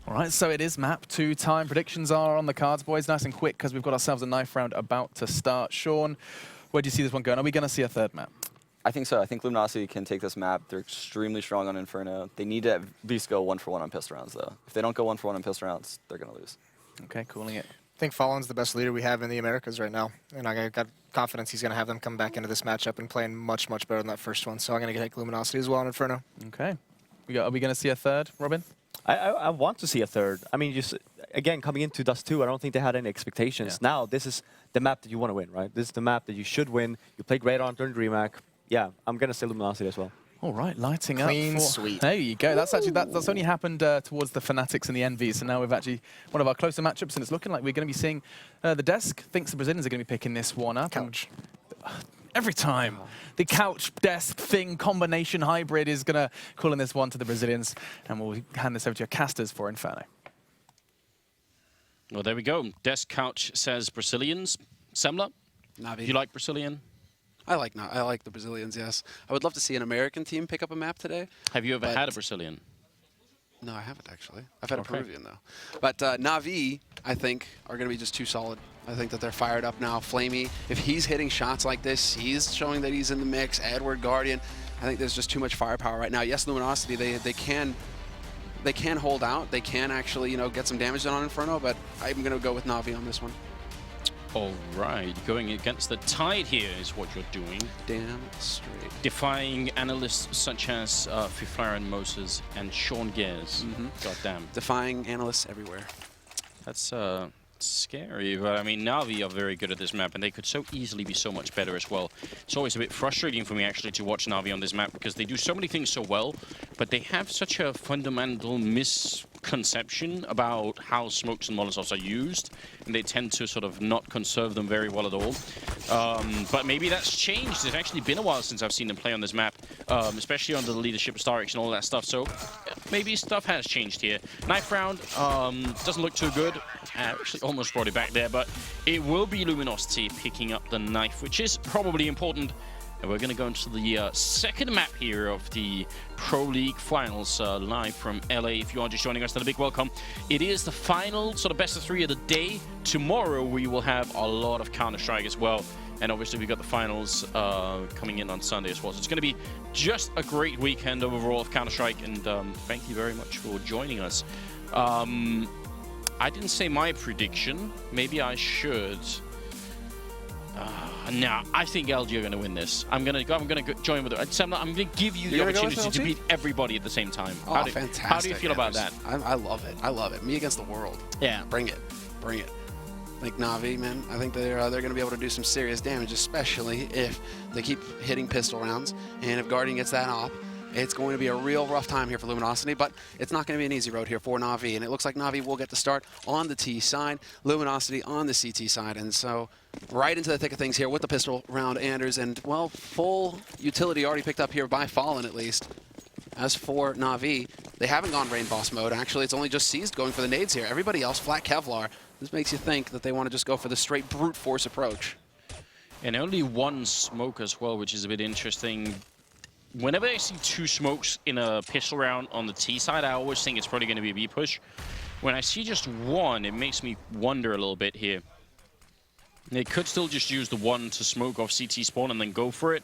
All right, so it is map 2 time. Predictions are on the cards, boys. Nice and quick, because we've got ourselves a knife round about to start. Sean, where do you see this one going? Are we going to see a third map? I think so. I think Luminosity can take this map. They're extremely strong on Inferno. They need to at least go 1-for-1 on pistol rounds, though. If they don't go 1-for-1 on pistol rounds, they're going to lose. Okay, calling it. I think Fallen's the best leader we have in the Americas right now, and I got confidence he's going to have them come back into this matchup and playing much, much better than that first one. So I'm going to take Luminosity as well on Inferno. Okay. Are we going to see a third, Robin? I want to see a third. I mean, just again, coming into Dust 2, I don't think they had any expectations. Yeah. Now, this is the map that you want to win, right? This is the map that you should win. You played great on during DreamHack. Yeah, I'm going to say Luminosity as well. All right, lighting up. Clean sweep. There you go. That's actually that's only happened towards the Fanatics and the Envy. So now we've actually one of our closer matchups, and it's looking like we're going to be seeing the desk thinks the Brazilians are going to be picking this one up. Couch. Every time, the couch desk thing combination hybrid is going to call in this one to the Brazilians, and we'll hand this over to your casters for Inferno. Well, there we go. Desk couch says Brazilians. Semler, NaVi. do you like Brazilian? I like the Brazilians, yes. I would love to see an American team pick up a map today. Have you ever had a Brazilian? No, I haven't actually. I've had a Peruvian though. But NaVi, I think, are going to be just too solid. I think that they're fired up now. Flamey, if he's hitting shots like this, he's showing that he's in the mix. Edward, Guardian, I think there's just too much firepower right now. Yes, Luminosity, they can hold out. They can actually, you know, get some damage done on Inferno, but I'm going to go with NaVi on this one. All right, going against the tide here is what you're doing. Damn straight. Defying analysts such as Fiflaren Moses and Sean Gears. God damn. Defying analysts everywhere. That's scary, but I mean, NaVi are very good at this map, and they could so easily be so much better as well. It's always a bit frustrating for me, actually, to watch NaVi on this map, because they do so many things so well, but they have such a fundamental misconception about how smokes and molotovs are used, and they tend to sort of not conserve them very well at all. But maybe that's changed. It's actually been a while since I've seen them play on this map, especially under the leadership of StarX and all that stuff, so maybe stuff has changed here. Knife round doesn't look too good. Actually almost brought it back there, but it will be Luminosity picking up the knife, which is probably important. And we're going to go into the second map here of the Pro League Finals, live from LA. If you are just joining us, then a big welcome. It is the final sort of best of 3 of the day. Tomorrow we will have a lot of Counter-Strike as well. And obviously we've got the finals coming in on Sunday as well. So it's going to be just a great weekend overall of Counter-Strike. And thank you very much for joining us. I didn't say my prediction. Maybe I should. No, I think LG are going to win this. I'm going to join with it. I'm going to give you the opportunity to beat everybody at the see everybody. Oh, fantastic. How do you feel about that? I love it. I love it. Me against the world. Yeah. Bring it. Bring it. I think NaVi, man, I think they're going to be able to do some serious damage, especially if they keep hitting pistol rounds. And if Guardian gets that op, it's going to be a real rough time here for Luminosity, but it's not going to be an easy road here for NaVi. And it looks like NaVi will get the start on the T side, Luminosity on the CT side. And so right into the thick of things here with the pistol round, Anders. And, well, full utility already picked up here by Fallen, at least. As for NaVi, they haven't gone Rain Boss mode. Actually, it's only just Seized going for the nades here. Everybody else, flat Kevlar. This makes you think that they want to just go for the straight brute force approach. And only one smoke as well, which is a bit interesting. Whenever I see 2 smokes in a pistol round on the T side, I always think it's probably going to be a B push. When I see just 1, it makes me wonder a little bit here. They could still just use the 1 to smoke off CT spawn and then go for it,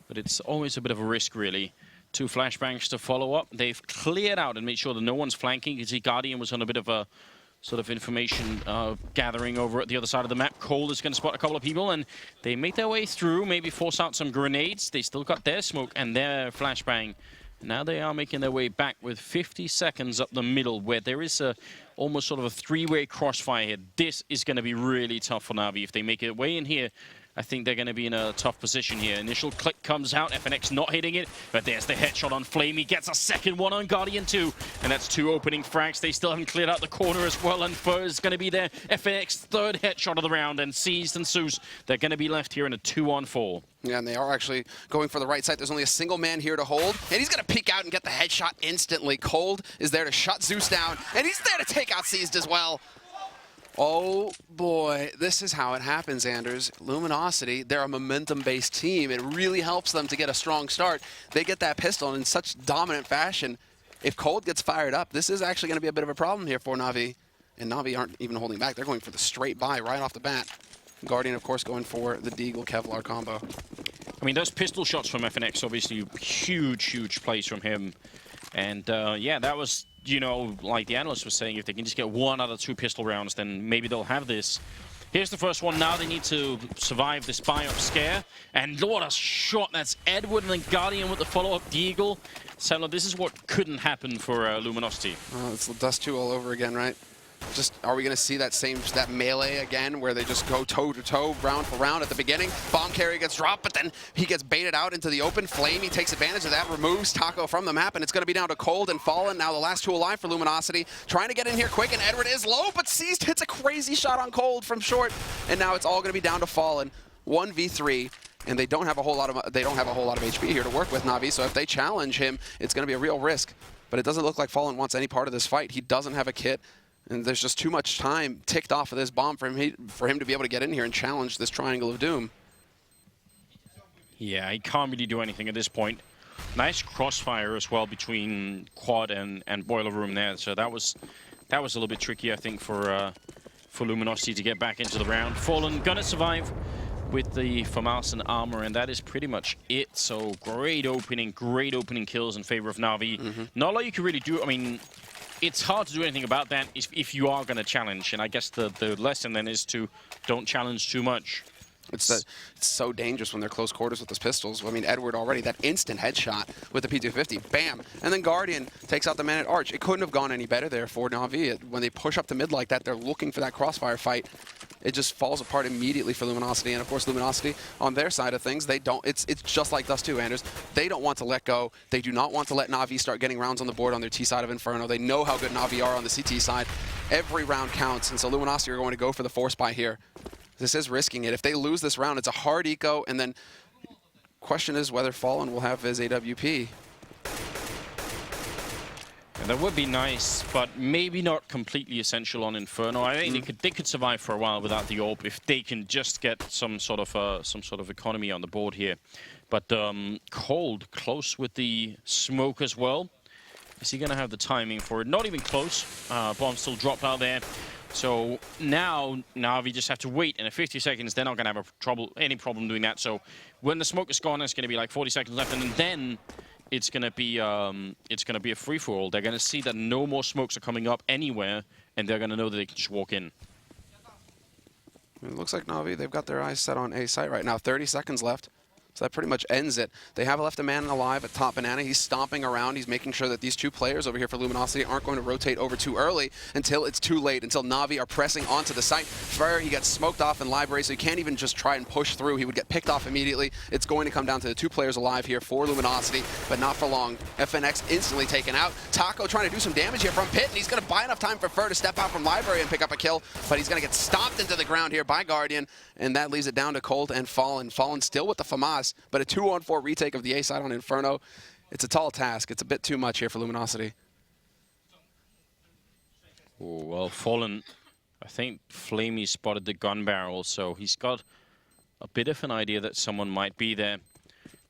but it's always a bit of a risk, really. 2 flashbangs to follow up. They've cleared out and made sure that no one's flanking. You can see Guardian was on a bit of a sort of information gathering over at the other side of the map. Cole is going to spot a couple of people, and they make their way through, maybe force out some grenades. They still got their smoke and their flashbang. Now they are making their way back with 50 seconds up the middle, where there is almost sort of a 3-way crossfire here. This is going to be really tough for NaVi. If they make it way in here, I think they're going to be in a tough position here. Initial click comes out, FNX not hitting it, but there's the headshot on Flame. He gets a second one on Guardian too, and that's 2 opening frags. They still haven't cleared out the corner as well, and Fur is going to be there. FNX third headshot of the round, and Seized and Zeus, they're going to be left here in a 2-on-4. Yeah, and they are actually going for the right side. There's only a single man here to hold, and he's going to peek out and get the headshot instantly. Cold is there to shut Zeus down, and he's there to take out Seized as well. Oh boy, this is how it happens, Anders. Luminosity, they're a momentum-based team. It really helps them to get a strong start. They get that pistol in such dominant fashion. if Cold gets fired up, this is actually going to be a bit of a problem here for NaVi. And NaVi aren't even holding back. They're going for the straight buy right off the bat. Guardian, of course, going for the Deagle Kevlar combo. I mean, those pistol shots from FNX, obviously huge plays from him. And yeah, that was, you know, like the analyst was saying, if they can just get 1 out of 2 pistol rounds, then maybe they'll have this. Here's the first one. Now they need to survive this buy-up scare. And what a shot. That's Edward and then Guardian with the follow-up Deagle. So this is what couldn't happen for Luminosity. It's Dust 2 all over again, right? Just, are we going to see that melee again where they just go toe-to-toe, round for round at the beginning? Bomb carrier gets dropped, but then he gets baited out into the open. Flamey takes advantage of that, removes Taco from the map, and it's going to be down to Cold and Fallen. Now the last 2 alive for Luminosity. Trying to get in here quick, and Edward is low, but Seized hits a crazy shot on Cold from short. And now it's all going to be down to Fallen. 1v3. And they don't have a whole lot of HP here to work with, NaVi. So if they challenge him, it's going to be a real risk. But it doesn't look like Fallen wants any part of this fight. He doesn't have a kit. And there's just too much time ticked off of this bomb for him to be able to get in here and challenge this Triangle of Doom. Yeah, he can't really do anything at this point. Nice crossfire as well between Quad and Boiler Room there. So that was a little bit tricky, I think, for Luminosity to get back into the round. Fallen gonna survive with the FAMAS and armor, and that is pretty much it. So great opening kills in favor of NaVi. Not a lot you can really do. I mean, it's hard to do anything about that if you are going to challenge, and I guess the lesson then is to don't challenge too much. It's so dangerous when they're close quarters with those pistols. I mean, Edward already, that instant headshot with the P250, bam! And then Guardian takes out the man at Arch. It couldn't have gone any better there for NaVi. When they push up the mid like that, they're looking for that crossfire fight. It just falls apart immediately for Luminosity. And of course, Luminosity, on their side of things, they don't. It's just like Dust 2, Anders. They don't want to let go. They do not want to let NaVi start getting rounds on the board on their T side of Inferno. They know how good NaVi are on the CT side. Every round counts, and so Luminosity are going to go for the force buy here. This is risking it. If they lose this round, it's a hard eco, and then question is whether Fallen will have his AWP. And that would be nice, but maybe not completely essential on Inferno. I think they could survive for a while without the AWP if they can just get some sort of economy on the board here. But Cold close with the smoke as well. Is he going to have the timing for it? Not even close. Bomb still dropped out there. So now NaVi just have to wait, and in 50 seconds they're not going to have any problem doing that. So when the smoke is gone, it's going to be like 40 seconds left, and then it's going to be a free-for-all. They're going to see that no more smokes are coming up anywhere, and they're going to know that they can just walk in. It looks like NaVi, they've got their eyes set on A site right now. 30 seconds left. So that pretty much ends it. They have left a man alive at top Banana. He's stomping around. He's making sure that these 2 players over here for Luminosity aren't going to rotate over too early until it's too late, until NaVi are pressing onto the site. Frere, he gets smoked off in Library, so he can't even just try and push through. He would get picked off immediately. It's going to come down to the 2 players alive here for Luminosity, but not for long. FNX instantly taken out. Taco trying to do some damage here from Pit, and he's going to buy enough time for Frere to step out from Library and pick up a kill, but he's going to get stomped into the ground here by Guardian, and that leaves it down to Cold and Fallen. Fallen still with the FAMAS, but a 2-on-4 retake of the A side on Inferno. It's a tall task. It's a bit too much here for Luminosity. Oh, well, Fallen, I think Flamey spotted the gun barrel, so he's got a bit of an idea that someone might be there.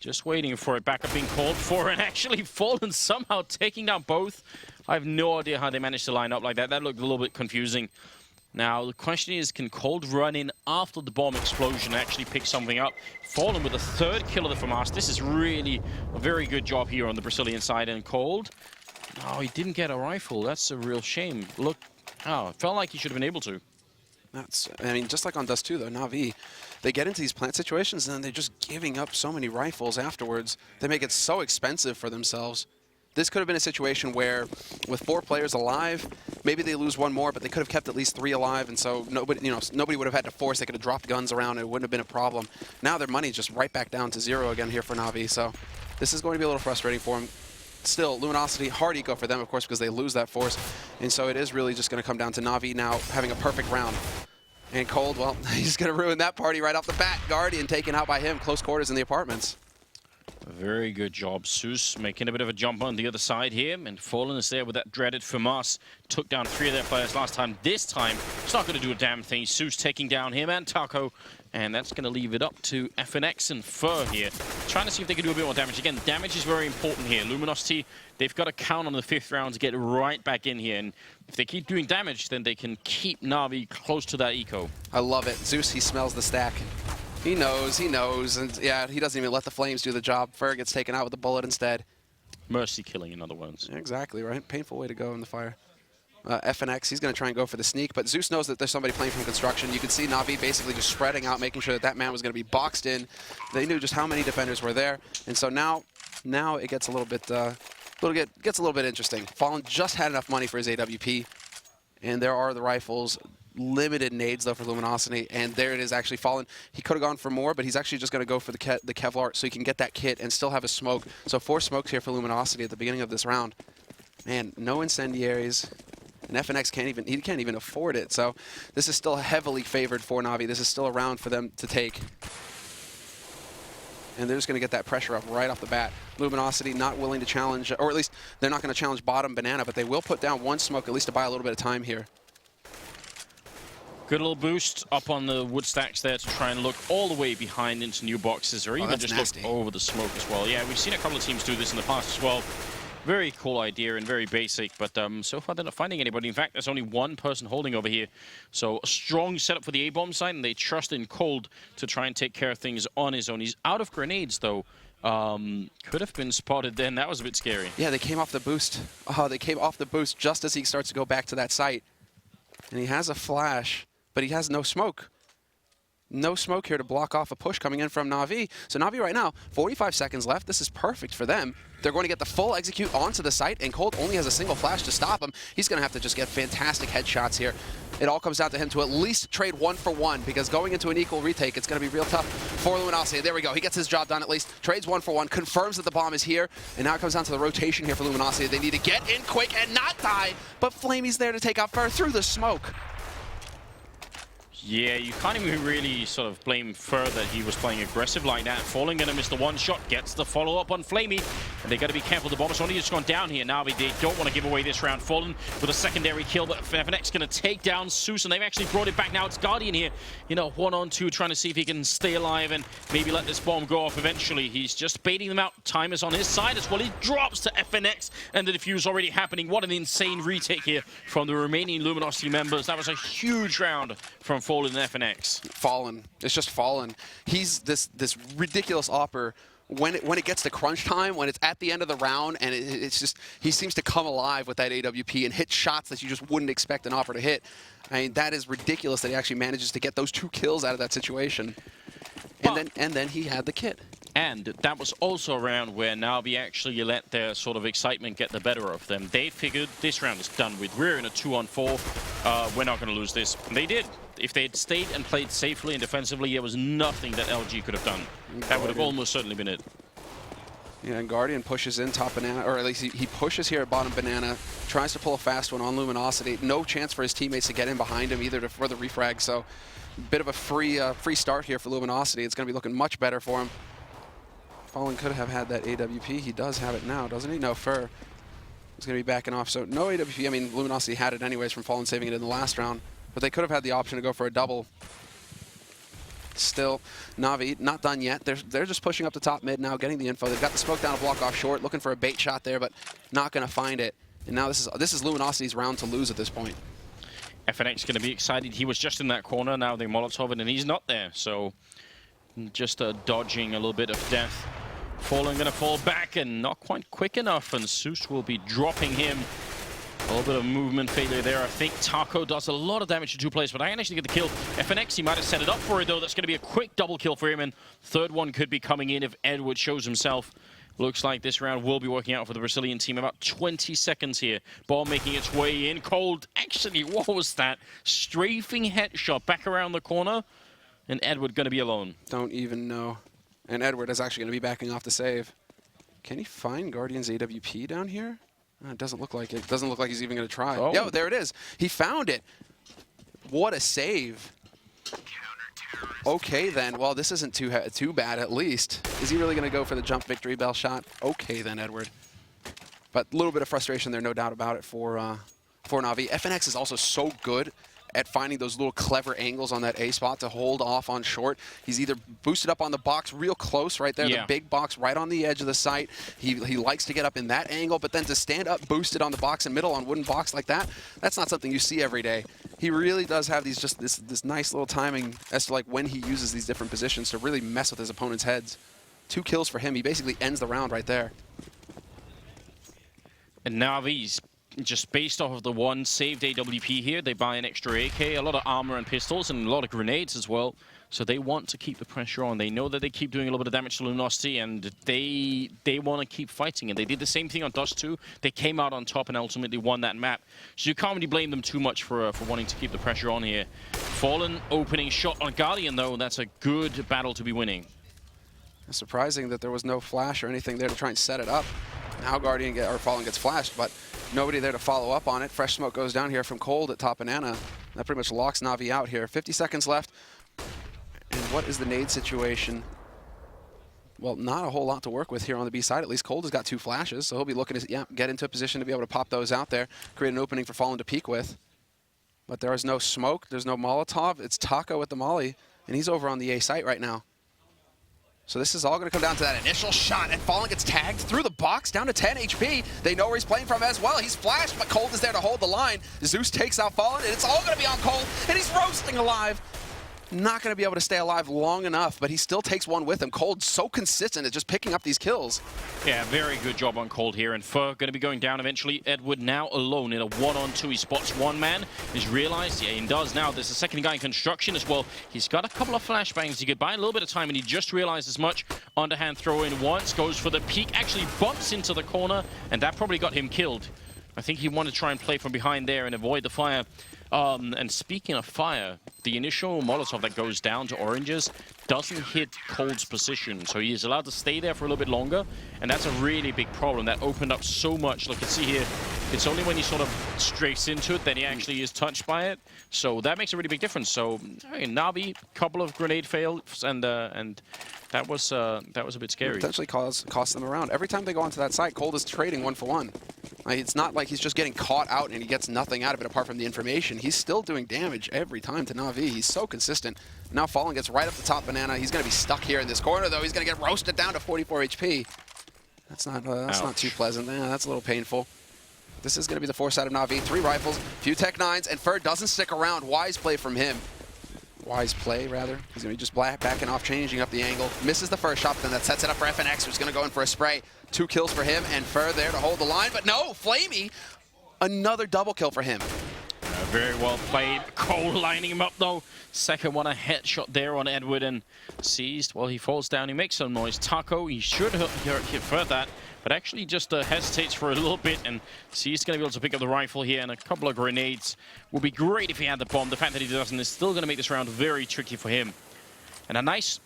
Just waiting for it. Backup being called for, and actually Fallen somehow taking down both. I have no idea how they managed to line up like that. That looked a little bit confusing. Now, the question is, can Cold run in after the bomb explosion and actually pick something up? Fallen with the 3rd kill of the FAMAS. This is really a very good job here on the Brazilian side. And Cold, oh, he didn't get a rifle. That's a real shame. Look, oh, it felt like he should have been able to. I mean, just like on Dust 2, though, NaVi, they get into these plant situations and then they're just giving up so many rifles afterwards. They make it so expensive for themselves. This could have been a situation where, with 4 players alive, maybe they lose 1 more, but they could have kept at least 3 alive, and so nobody would have had to force. They could have dropped guns around, and it wouldn't have been a problem. Now their money's just right back down to 0 again here for NaVi, so this is going to be a little frustrating for them. Still, Luminosity, hard eco for them, of course, because they lose that force, and so it is really just going to come down to NaVi now having a perfect round. And Cold, well, he's going to ruin that party right off the bat. Guardian taken out by him, close quarters in the apartments. Very good job. Zeus making a bit of a jump on the other side here, and Fallen is there with that dreaded FAMAS. Took down 3 of their players last time. This time, it's not going to do a damn thing. Zeus taking down him and Taco, and that's going to leave it up to FNX and Fur here. Trying to see if they can do a bit more damage. Again, damage is very important here. Luminosity, they've got to count on the 5th round to get right back in here, and if they keep doing damage, then they can keep Na'Vi close to that eco. I love it. Zeus, he smells the stack. He knows, and yeah, he doesn't even let the flames do the job. Fer gets taken out with a bullet instead. Mercy killing, in other words. Exactly, right? Painful way to go in the fire. FNX, he's going to try and go for the sneak, but Zeus knows that there's somebody playing from construction. You can see Na'Vi basically just spreading out, making sure that that man was going to be boxed in. They knew just how many defenders were there, and so now it gets a little bit, gets a little bit interesting. Fallen just had enough money for his AWP, and there are the rifles. Limited nades though for Luminosity, and there it is actually. Fallen. He could have gone for more, but he's actually just going to go for the Kevlar so he can get that kit and still have a smoke. So 4 smokes here for Luminosity at the beginning of this round. Man, no incendiaries. And FNX can't even afford it. So this is still heavily favored for Na'Vi. This is still a round for them to take. And they're just going to get that pressure up right off the bat. Luminosity not willing to challenge, or at least they're not going to challenge bottom Banana, but they will put down 1 smoke at least to buy a little bit of time here. Good little boost up on the wood stacks there to try and look all the way behind into new boxes, or even just nasty. look over the smoke as well. Yeah, we've seen a couple of teams do this in the past as well. Very cool idea and very basic, but so far they're not finding anybody. In fact, there's only 1 person holding over here. So a strong setup for the A-bomb side, and they trust in Cold to try and take care of things on his own. He's out of grenades, though. Could have been spotted then. That was a bit scary. Yeah, they came off the boost. They came off the boost just as he starts to go back to that site. And he has a flash, but he has no smoke. No smoke here to block off a push coming in from Na'Vi. So Na'Vi right now, 45 seconds left. This is perfect for them. They're going to get the full execute onto the site, and Colt only has a single flash to stop him. He's going to have to just get fantastic headshots here. It all comes down to him to at least trade 1 for 1, because going into an equal retake, it's going to be real tough for Luminosity. There we go. He gets his job done at least. Trades 1 for 1, confirms that the bomb is here, and now it comes down to the rotation here for Luminosity. They need to get in quick and not die, but Flamey's there to take out Fur through the smoke. Yeah, you can't even really sort of blame Fur that he was playing aggressive like that. Falling gonna miss the 1 shot, gets the follow-up on Flamey, and they gotta be careful. The bomb has only just gone down here. Now they don't want to give away this round. Fallen with a secondary kill, but FNX gonna take down Zeus, and they've actually brought it back. Now it's Guardian here, you know, 1-on-2, trying to see if he can stay alive and maybe let this bomb go off eventually. He's just baiting them out. Time is on his side as well. He drops to FNX, and the defuse already happening. What an insane retake here from the remaining Luminosity members. That was a huge round from Fallen and FNX. Fallen. It's just Fallen. He's this ridiculous opper when it gets to crunch time, when it's at the end of the round, and it's just, he seems to come alive with that AWP and hit shots that you just wouldn't expect an opper to hit. I mean, that is ridiculous that he actually manages to get those 2 kills out of that situation. And then he had the kit. And that was also a round where Na'Vi actually let their sort of excitement get the better of them. They figured this round is done with. We're in a 2-on-4. We're not going to lose this. And they did. If they had stayed and played safely and defensively, there was nothing that LG could have done. That would have almost certainly been it. Yeah, and Guardian pushes in top Banana, or at least he pushes here at bottom Banana, tries to pull a fast one on Luminosity. No chance for his teammates to get in behind him either for the refrag, so a bit of a free start here for Luminosity. It's going to be looking much better for him. Fallen could have had that AWP. He does have it now, doesn't he? No, Fur is going to be backing off. So no AWP. I mean, Luminosity had it anyways from Fallen saving it in the last round, but they could have had the option to go for a double. Still, Na'Vi not done yet. They're just pushing up the top mid now, getting the info. They've got the smoke down a block off short, looking for a bait shot there, but not going to find it. And now this is Luminosity's round to lose at this point. FNX going to be excited. He was just in that corner. Now they Molotov it, and he's not there. So just dodging a little bit of death. Fallen going to fall back, and not quite quick enough, and Zeus will be dropping him. A little bit of movement failure there. I think Taco does a lot of damage to 2 players, but I actually get the kill. FNX, he might have set it up for it, though. That's going to be a quick double kill for him, and 3rd one could be coming in if Edward shows himself. Looks like this round will be working out for the Brazilian team. About 20 seconds here. Ball making its way in. Cold, actually, what was that? Strafing headshot back around the corner, and Edward going to be alone. Don't even know. And Edward is actually going to be backing off the save. Can he find Guardian's AWP down here? It doesn't look like it. Doesn't look like he's even going to try. Oh. Yo, there it is. He found it. What a save. Okay, then. Well, this isn't too bad, at least. Is he really going to go for the jump victory bell shot? Okay, then, Edward. But a little bit of frustration there, no doubt about it, for NaVi. FNX is also so good at finding those little clever angles on that A spot to hold off on short. He's either boosted up on the box real close right there, the big box right on the edge of the site. He likes to get up in that angle, but then to stand up boosted on the box and middle on wooden box like that, that's not something you see every day. He really does have these this nice little timing as to like when he uses these different positions to really mess with his opponent's heads. 2 kills for him. He basically ends the round right there. And NaVi's just based off of the one saved AWP here, they buy an extra AK, a lot of armor and pistols, and a lot of grenades as well. So they want to keep the pressure on. They know that they keep doing a little bit of damage to Luminosity, and they want to keep fighting. And they did the same thing on Dust 2. They came out on top and ultimately won that map. So you can't really blame them too much for wanting to keep the pressure on here. Fallen opening shot on Guardian, though. That's a good battle to be winning. It's surprising that there was no flash or anything there to try and set it up. Now Fallen gets flashed, but nobody there to follow up on it. Fresh smoke goes down here from Cold at top banana. That pretty much locks NaVi out here. 50 seconds left. And what is the nade situation? Well, not a whole lot to work with here on the B side. At least Cold has got 2 flashes, so he'll be looking to get into a position to be able to pop those out there, create an opening for Fallen to peek with. But there is no smoke. There's no Molotov. It's Taco with the molly, and he's over on the A site right now. So this is all going to come down to that initial shot, and Fallen gets tagged through the box, down to 10 HP. They know where he's playing from as well. He's flashed, but Cold is there to hold the line. Zeus takes out Fallen, and it's all going to be on Cold, and he's roasting alive. Not going to be able to stay alive long enough, but he still takes one with him. Cold's so consistent at just picking up these kills. Yeah, very good job on Cold here, and Fur going to be going down eventually. Edward now alone in a 1-on-2. He spots one man. He's realized, yeah, he does now. There's a second guy in construction as well. He's got a couple of flashbangs. He could buy a little bit of time, and he just realized as much. Underhand throw in once, goes for the peek, actually bumps into the corner, and that probably got him killed. I think he wanted to try and play from behind there and avoid the fire. And speaking of fire, the initial Molotov that goes down to oranges doesn't hit Cold's position, so he is allowed to stay there for a little bit longer, and that's a really big problem. That opened up so much. Look, you can see here, it's only when he sort of strays into it that he actually is touched by it, so that makes a really big difference. So NaVi, couple of grenade fails, and that was a bit scary. Potentially cost them around. Every time they go onto that site, Cold is trading 1-for-1. Like, it's not like he's just getting caught out and he gets nothing out of it apart from the information. He's still doing damage every time to NaVi. He's so consistent. Now Fallen gets right up the top banana. He's going to be stuck here in this corner, though. He's going to get roasted down to 44 HP. That's not too pleasant. Yeah, that's a little painful. This is going to be the force out of NaVi. 3 rifles, few Tech 9s, and Fur doesn't stick around. Wise play from him. Wise play, rather. He's going to be just backing off, changing up the angle. Misses the first shot, but then that sets it up for FNX, who's going to go in for a spray. 2 kills for him, and Fur there to hold the line. But no, Flamey, another double kill for him. Very well played. Cole lining him up, though. Second one, a headshot there on Edward, and seized. Well, he falls down. He makes some noise. Taco, he should hit for that, but actually just hesitates for a little bit, and he's going to be able to pick up the rifle here, and a couple of grenades. Would be great if he had the bomb. The fact that he doesn't is still going to make this round very tricky for him. And a nice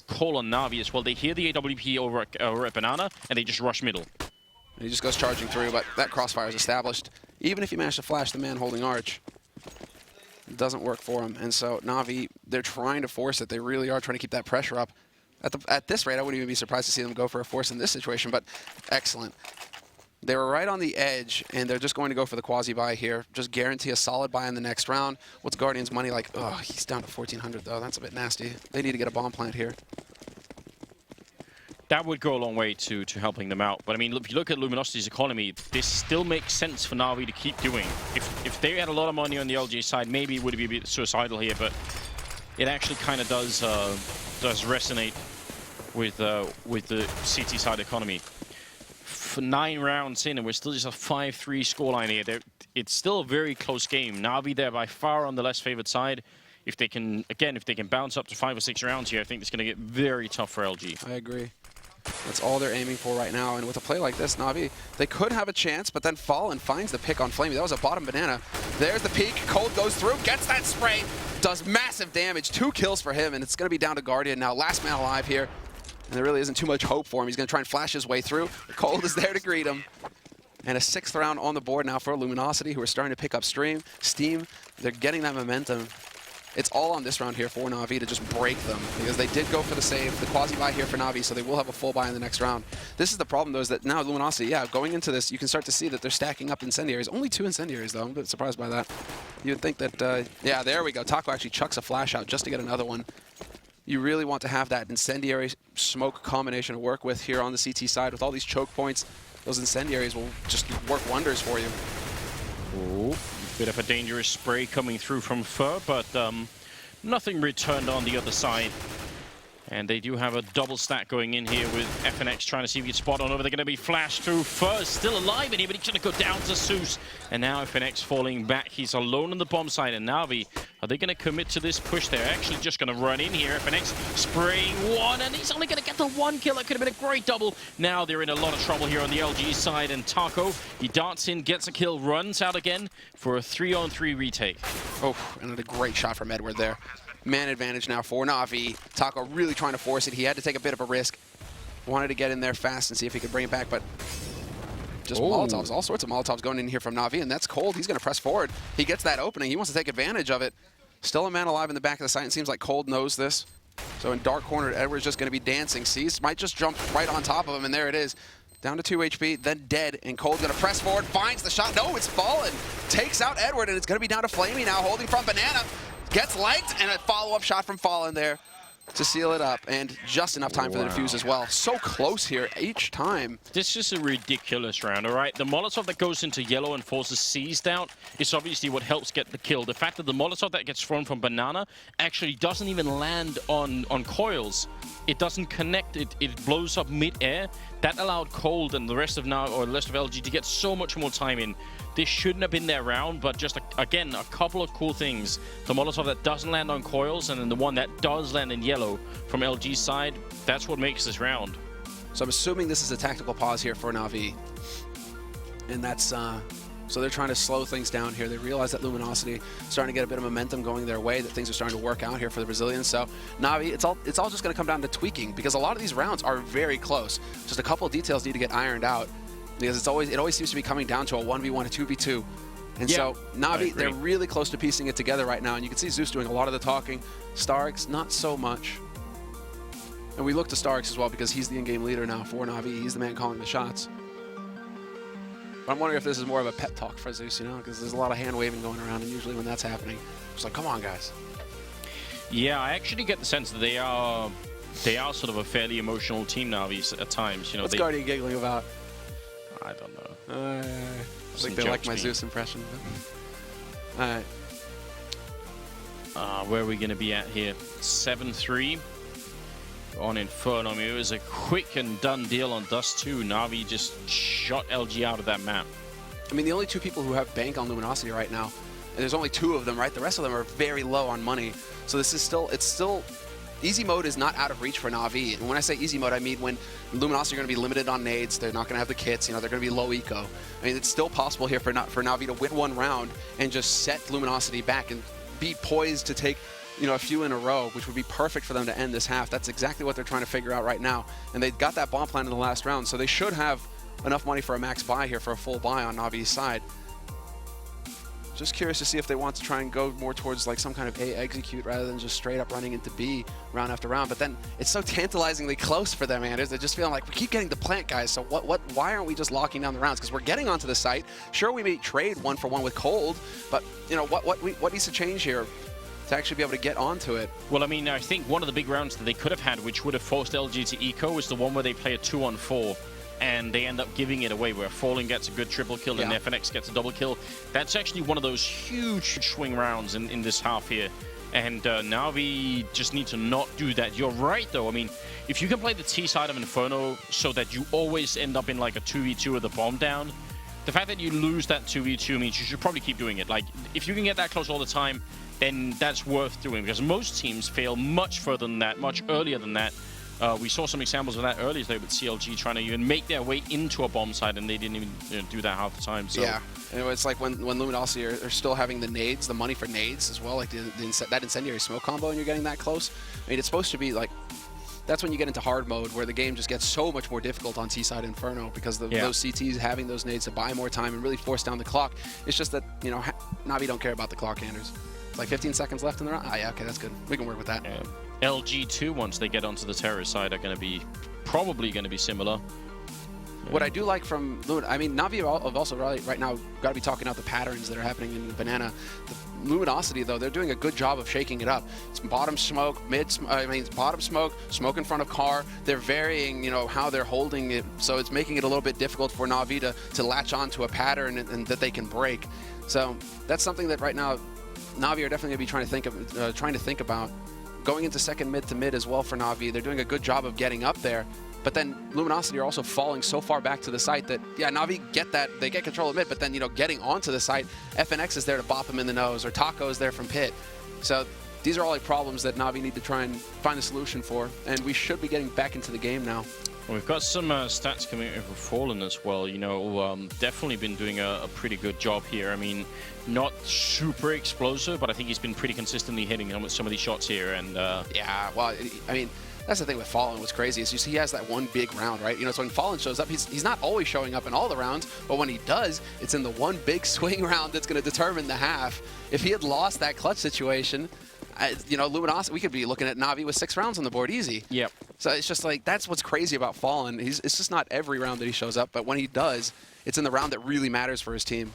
call on NaVi as well. They hear the AWP over at Banana, and they just rush middle. He just goes charging through, but that crossfire is established. Even if you manage to flash the man holding Arch, it doesn't work for him. And so NaVi, they're trying to force it. They really are trying to keep that pressure up. At this rate, I wouldn't even be surprised to see them go for a force in this situation, but excellent. They were right on the edge, and they're just going to go for the quasi-buy here. Just guarantee a solid buy in the next round. What's Guardian's money like? Oh, he's down to 1,400, though. That's a bit nasty. They need to get a bomb plant here. That would go a long way to helping them out. But I mean, if you look at Luminosity's economy, this still makes sense for NaVi to keep doing. If they had a lot of money on the LG side, maybe it would be a bit suicidal here, but it actually kind of does resonate with the CT side economy. For 9 rounds in, and we're still just a 5-3 scoreline here. It's still a very close game. NaVi there by far on the less favored side. If they can bounce up to 5 or 6 rounds here, I think it's going to get very tough for LG. I agree. That's all they're aiming for right now. And with a play like this, NaVi, they could have a chance, but then Fallen finds the pick on Flamey. That was a bottom banana. There's the peek. Cold goes through, gets that spray, does massive damage. 2 kills for him, and it's going to be down to Guardian now. Last man alive here. And there really isn't too much hope for him. He's going to try and flash his way through. Cold is there to greet him. And a 6th round on the board now for Luminosity, who are starting to pick up steam. They're getting that momentum. It's all on this round here for NaVi to just break them, because they did go for the save, the quasi-buy here for NaVi, so they will have a full buy in the next round. This is the problem, though, is that now Luminosity, yeah, going into this, you can start to see that they're stacking up incendiaries. Only 2 incendiaries, though. I'm a bit surprised by that. You'd think that, yeah, there we go. Taco actually chucks a flash out just to get another one. You really want to have that incendiary smoke combination to work with here on the CT side. With all these choke points, those incendiaries will just work wonders for you. Ooh, bit of a dangerous spray coming through from Fur, but nothing returned on the other side. And they do have a double stack going in here with FNX trying to see if he can spot on over. They're going to be flashed through. Fur still alive in here, but he's going to go down to Zeus. And now FNX falling back. He's alone on the bomb side. And NaVi, are they going to commit to this push? They're actually just going to run in here. FNX spraying one, and he's only going to get the 1 kill. That could have been a great double. Now they're in a lot of trouble here on the LG side. And Taco, he darts in, gets a kill, runs out again for a 3-on-3 retake. Oh, and a great shot from Edward there. Man advantage now for NaVi. Taco really trying to force it. He had to take a bit of a risk. Wanted to get in there fast and see if he could bring it back, but just Molotovs, all sorts of Molotovs going in here from NaVi, and that's Cold. He's going to press forward. He gets that opening. He wants to take advantage of it. Still a man alive in the back of the site. It seems like Cold knows this. So in dark corner, Edward's just going to be dancing. Sees, might just jump right on top of him, and there it is. Down to 2 HP, then dead, and Cold's going to press forward, finds the shot. No, it's fallen. Takes out Edward, and it's going to be down to Flamey now, holding from Banana. Gets legged, and a follow-up shot from Fallen there to seal it up, and just enough time for the defuse as well. So close here each time. This is a ridiculous round, all right? The Molotov that goes into yellow and forces C's down is obviously what helps get the kill. The fact that the Molotov that gets thrown from Banana actually doesn't even land on coils. It doesn't connect, it blows up mid-air. That allowed Cold and the rest of LG to get so much more time in. This shouldn't have been their round, but just, again, a couple of cool things. The Molotov that doesn't land on coils, and then the one that does land in yellow from LG's side, that's what makes this round. So I'm assuming this is a tactical pause here for NaVi. And that's, so they're trying to slow things down here. They realize that Luminosity is starting to get a bit of momentum going their way, that things are starting to work out here for the Brazilians. So NaVi, it's all just going to come down to tweaking, because a lot of these rounds are very close. Just a couple of details need to get ironed out. Because it always seems to be coming down to a 1v1, a 2v2. And yeah, so NaVi, they're really close to piecing it together right now. And you can see Zeus doing a lot of the talking. Starix, not so much. And we look to Starix as well, because he's the in-game leader now for NaVi. He's the man calling the shots. But I'm wondering if this is more of a pep talk for Zeus, you know, because there's a lot of hand-waving going around, and usually when that's happening, it's like, come on, guys. Yeah, I actually get the sense that they are sort of a fairly emotional team now at times. You know, What's Guardian giggling about? I don't know. I think they like my Zeus impression. All right. Where are we going to be at here? 7-3 on Inferno. I mean, it was a quick and done deal on Dust 2. NaVi just shot LG out of that map. I mean, the only 2 people who have bank on Luminosity right now, and there's only 2 of them, right? The rest of them are very low on money. So this is still, easy mode is not out of reach for NaVi. And when I say easy mode, I mean when Luminosity are going to be limited on nades, they're not going to have the kits, you know, they're going to be low eco. I mean, it's still possible here for NaVi to win 1 round and just set Luminosity back and be poised to take, you know, a few in a row, which would be perfect for them to end this half. That's exactly what they're trying to figure out right now. And they got that bomb plan in the last round, so they should have enough money for a max buy here, for a full buy on NaVi's side. Just curious to see if they want to try and go more towards like some kind of A execute rather than just straight up running into B round after round. But then it's so tantalizingly close for them, Anders. They're just feeling like we keep getting the plant, guys. So why aren't we just locking down the rounds? Because we're getting onto the site. Sure, we may trade 1-for-1 with Cold, but you know what needs to change here to actually be able to get onto it? Well, I mean, I think one of the big rounds that they could have had, which would have forced LG to eco, is the one where they play a 2-on-4. And they end up giving it away, where Fallen gets a good triple kill and FNX gets a double kill. That's actually one of those huge swing rounds in this half here. And NaVi just need to not do that. You're right, though. I mean, if you can play the T side of Inferno so that you always end up in like a 2v2 with the bomb down, the fact that you lose that 2v2 means you should probably keep doing it. Like, if you can get that close all the time, then that's worth doing, because most teams fail much further than that, much earlier than that. We saw some examples of that earlier today with CLG trying to even make their way into a bomb site, and they didn't even do that half the time. So. Yeah, and it's like when Luminosity are still having the nades, the money for nades as well, like that incendiary smoke combo, and you're getting that close. I mean, it's supposed to be like, that's when you get into hard mode, where the game just gets so much more difficult on T-side Inferno, because those CTs having those nades to buy more time and really force down the clock. It's just that, you know, NaVi don't care about the clock, Anders. It's like 15 seconds left in the round. Ah, yeah, okay, that's good. We can work with that. LG2, once they get onto the terror side, are going to be probably going to be similar. What I do like from I mean, NaVi have also right now got to be talking out the patterns that are happening in Banana. The Luminosity, though, they're doing a good job of shaking it up. It's bottom smoke, bottom smoke, smoke in front of car. They're varying, you know, how they're holding it, so it's making it a little bit difficult for NaVi to latch on to a pattern and that they can break. So that's something that right now NaVi are definitely going to be trying to think about. Going into second mid to mid as well for NaVi, they're doing a good job of getting up there. But then Luminosity are also falling so far back to the site that, yeah, NaVi get that, they get control of mid, but then, you know, getting onto the site, FNX is there to bop him in the nose, or Taco is there from pit. So these are all like problems that NaVi need to try and find a solution for, and we should be getting back into the game now. Well, we've got some stats coming in for Fallen as well. You know, definitely been doing a pretty good job here. I mean, not super explosive, but I think he's been pretty consistently hitting them with some of these shots here. And yeah, well, I mean, that's the thing with Fallen. What's crazy is you see he has that one big round, right? You know, so when Fallen shows up, he's not always showing up in all the rounds, but when he does, it's in the one big swing round that's going to determine the half. If he had lost that clutch situation, you know, Luminosity, we could be looking at NaVi with 6 rounds on the board easy. Yep. So it's just like, that's what's crazy about Fallen. It's just not every round that he shows up, but when he does, it's in the round that really matters for his team.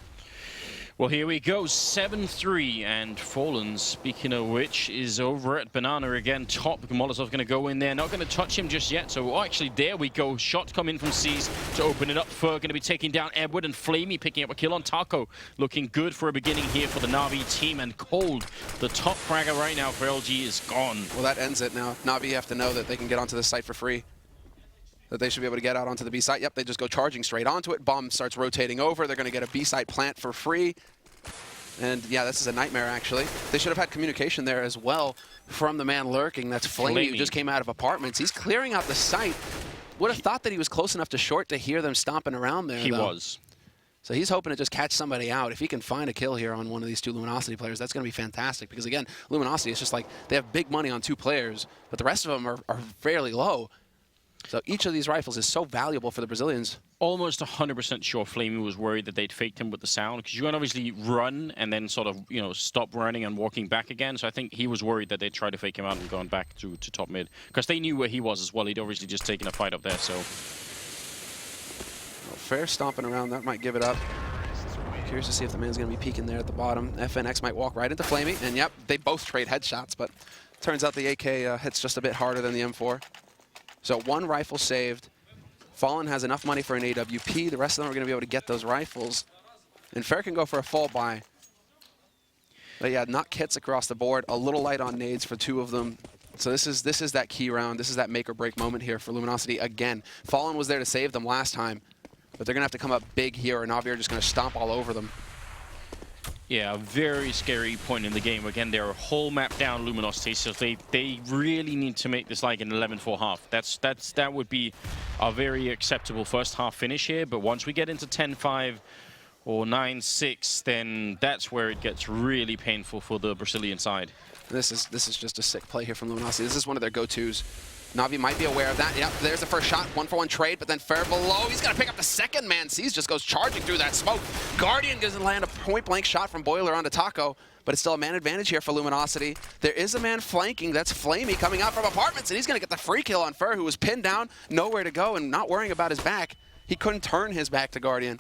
Well, here we go, 7-3, and Fallen, speaking of which, is over at Banana again. Top, Molotov's going to go in there, not going to touch him just yet. So, oh, actually, there we go. Shot come in from C's to open it up. Fur going to be taking down Edward, and Flamey picking up a kill on Taco. Looking good for a beginning here for the NaVi team, and Cold, the top fragger right now for LG, is gone. Well, that ends it now. NaVi have to know that they can get onto the site for free. That they should be able to get out onto the B site. Yep, they just go charging straight onto it. Bomb starts rotating over. They're going to get a B site plant for free. And yeah, this is a nightmare, actually. They should have had communication there as well from the man lurking. That's Flamey, who just came out of apartments. He's clearing out the site. Would have thought that he was close enough to short to hear them stomping around there, He was. So he's hoping to just catch somebody out. If he can find a kill here on one of these 2 Luminosity players, that's going to be fantastic. Because again, Luminosity, it's just like they have big money on 2 players, but the rest of them are fairly low. So each of these rifles is so valuable for the Brazilians. Almost 100% sure Flamey was worried that they'd faked him with the sound, because you can obviously run and then sort of, you know, stop running and walking back again. So I think he was worried that they'd try to fake him out and gone back to top mid, because they knew where he was as well. He'd obviously just taken a fight up there. So well, fair stomping around, that might give it up. Curious to see if the man's going to be peeking there at the bottom. FNX might walk right into Flamey, and yep, they both trade headshots, but turns out the AK hits just a bit harder than the M4. So 1 rifle saved. Fallen has enough money for an AWP. The rest of them are going to be able to get those rifles. And Fair can go for a fall buy. But yeah, not kits across the board. A little light on nades for 2 of them. So this is that key round. This is that make or break moment here for Luminosity again. Fallen was there to save them last time, but they're going to have to come up big here, or NaVi are just going to stomp all over them. yeah, a very scary point in the game. Again, they're a whole map down Luminosity, so they really need to make this like an 11-4 half. That would be a very acceptable first half finish here, but once we get into 10-5 or 9-6, then that's where it gets really painful for the Brazilian side. This is just a sick play here from Luminosity. This is one of their go-tos. NaVi might be aware of that. Yep, there's the first shot, 1-for-1 trade, but then Fair below. He's got to pick up the second man. Seas just goes charging through that smoke. Guardian doesn't land a point-blank shot from Boiler onto Taco, but it's still a man advantage here for Luminosity. There is a man flanking. That's Flamey coming out from apartments, and he's going to get the free kill on Fair, who was pinned down, nowhere to go, and not worrying about his back. He couldn't turn his back to Guardian.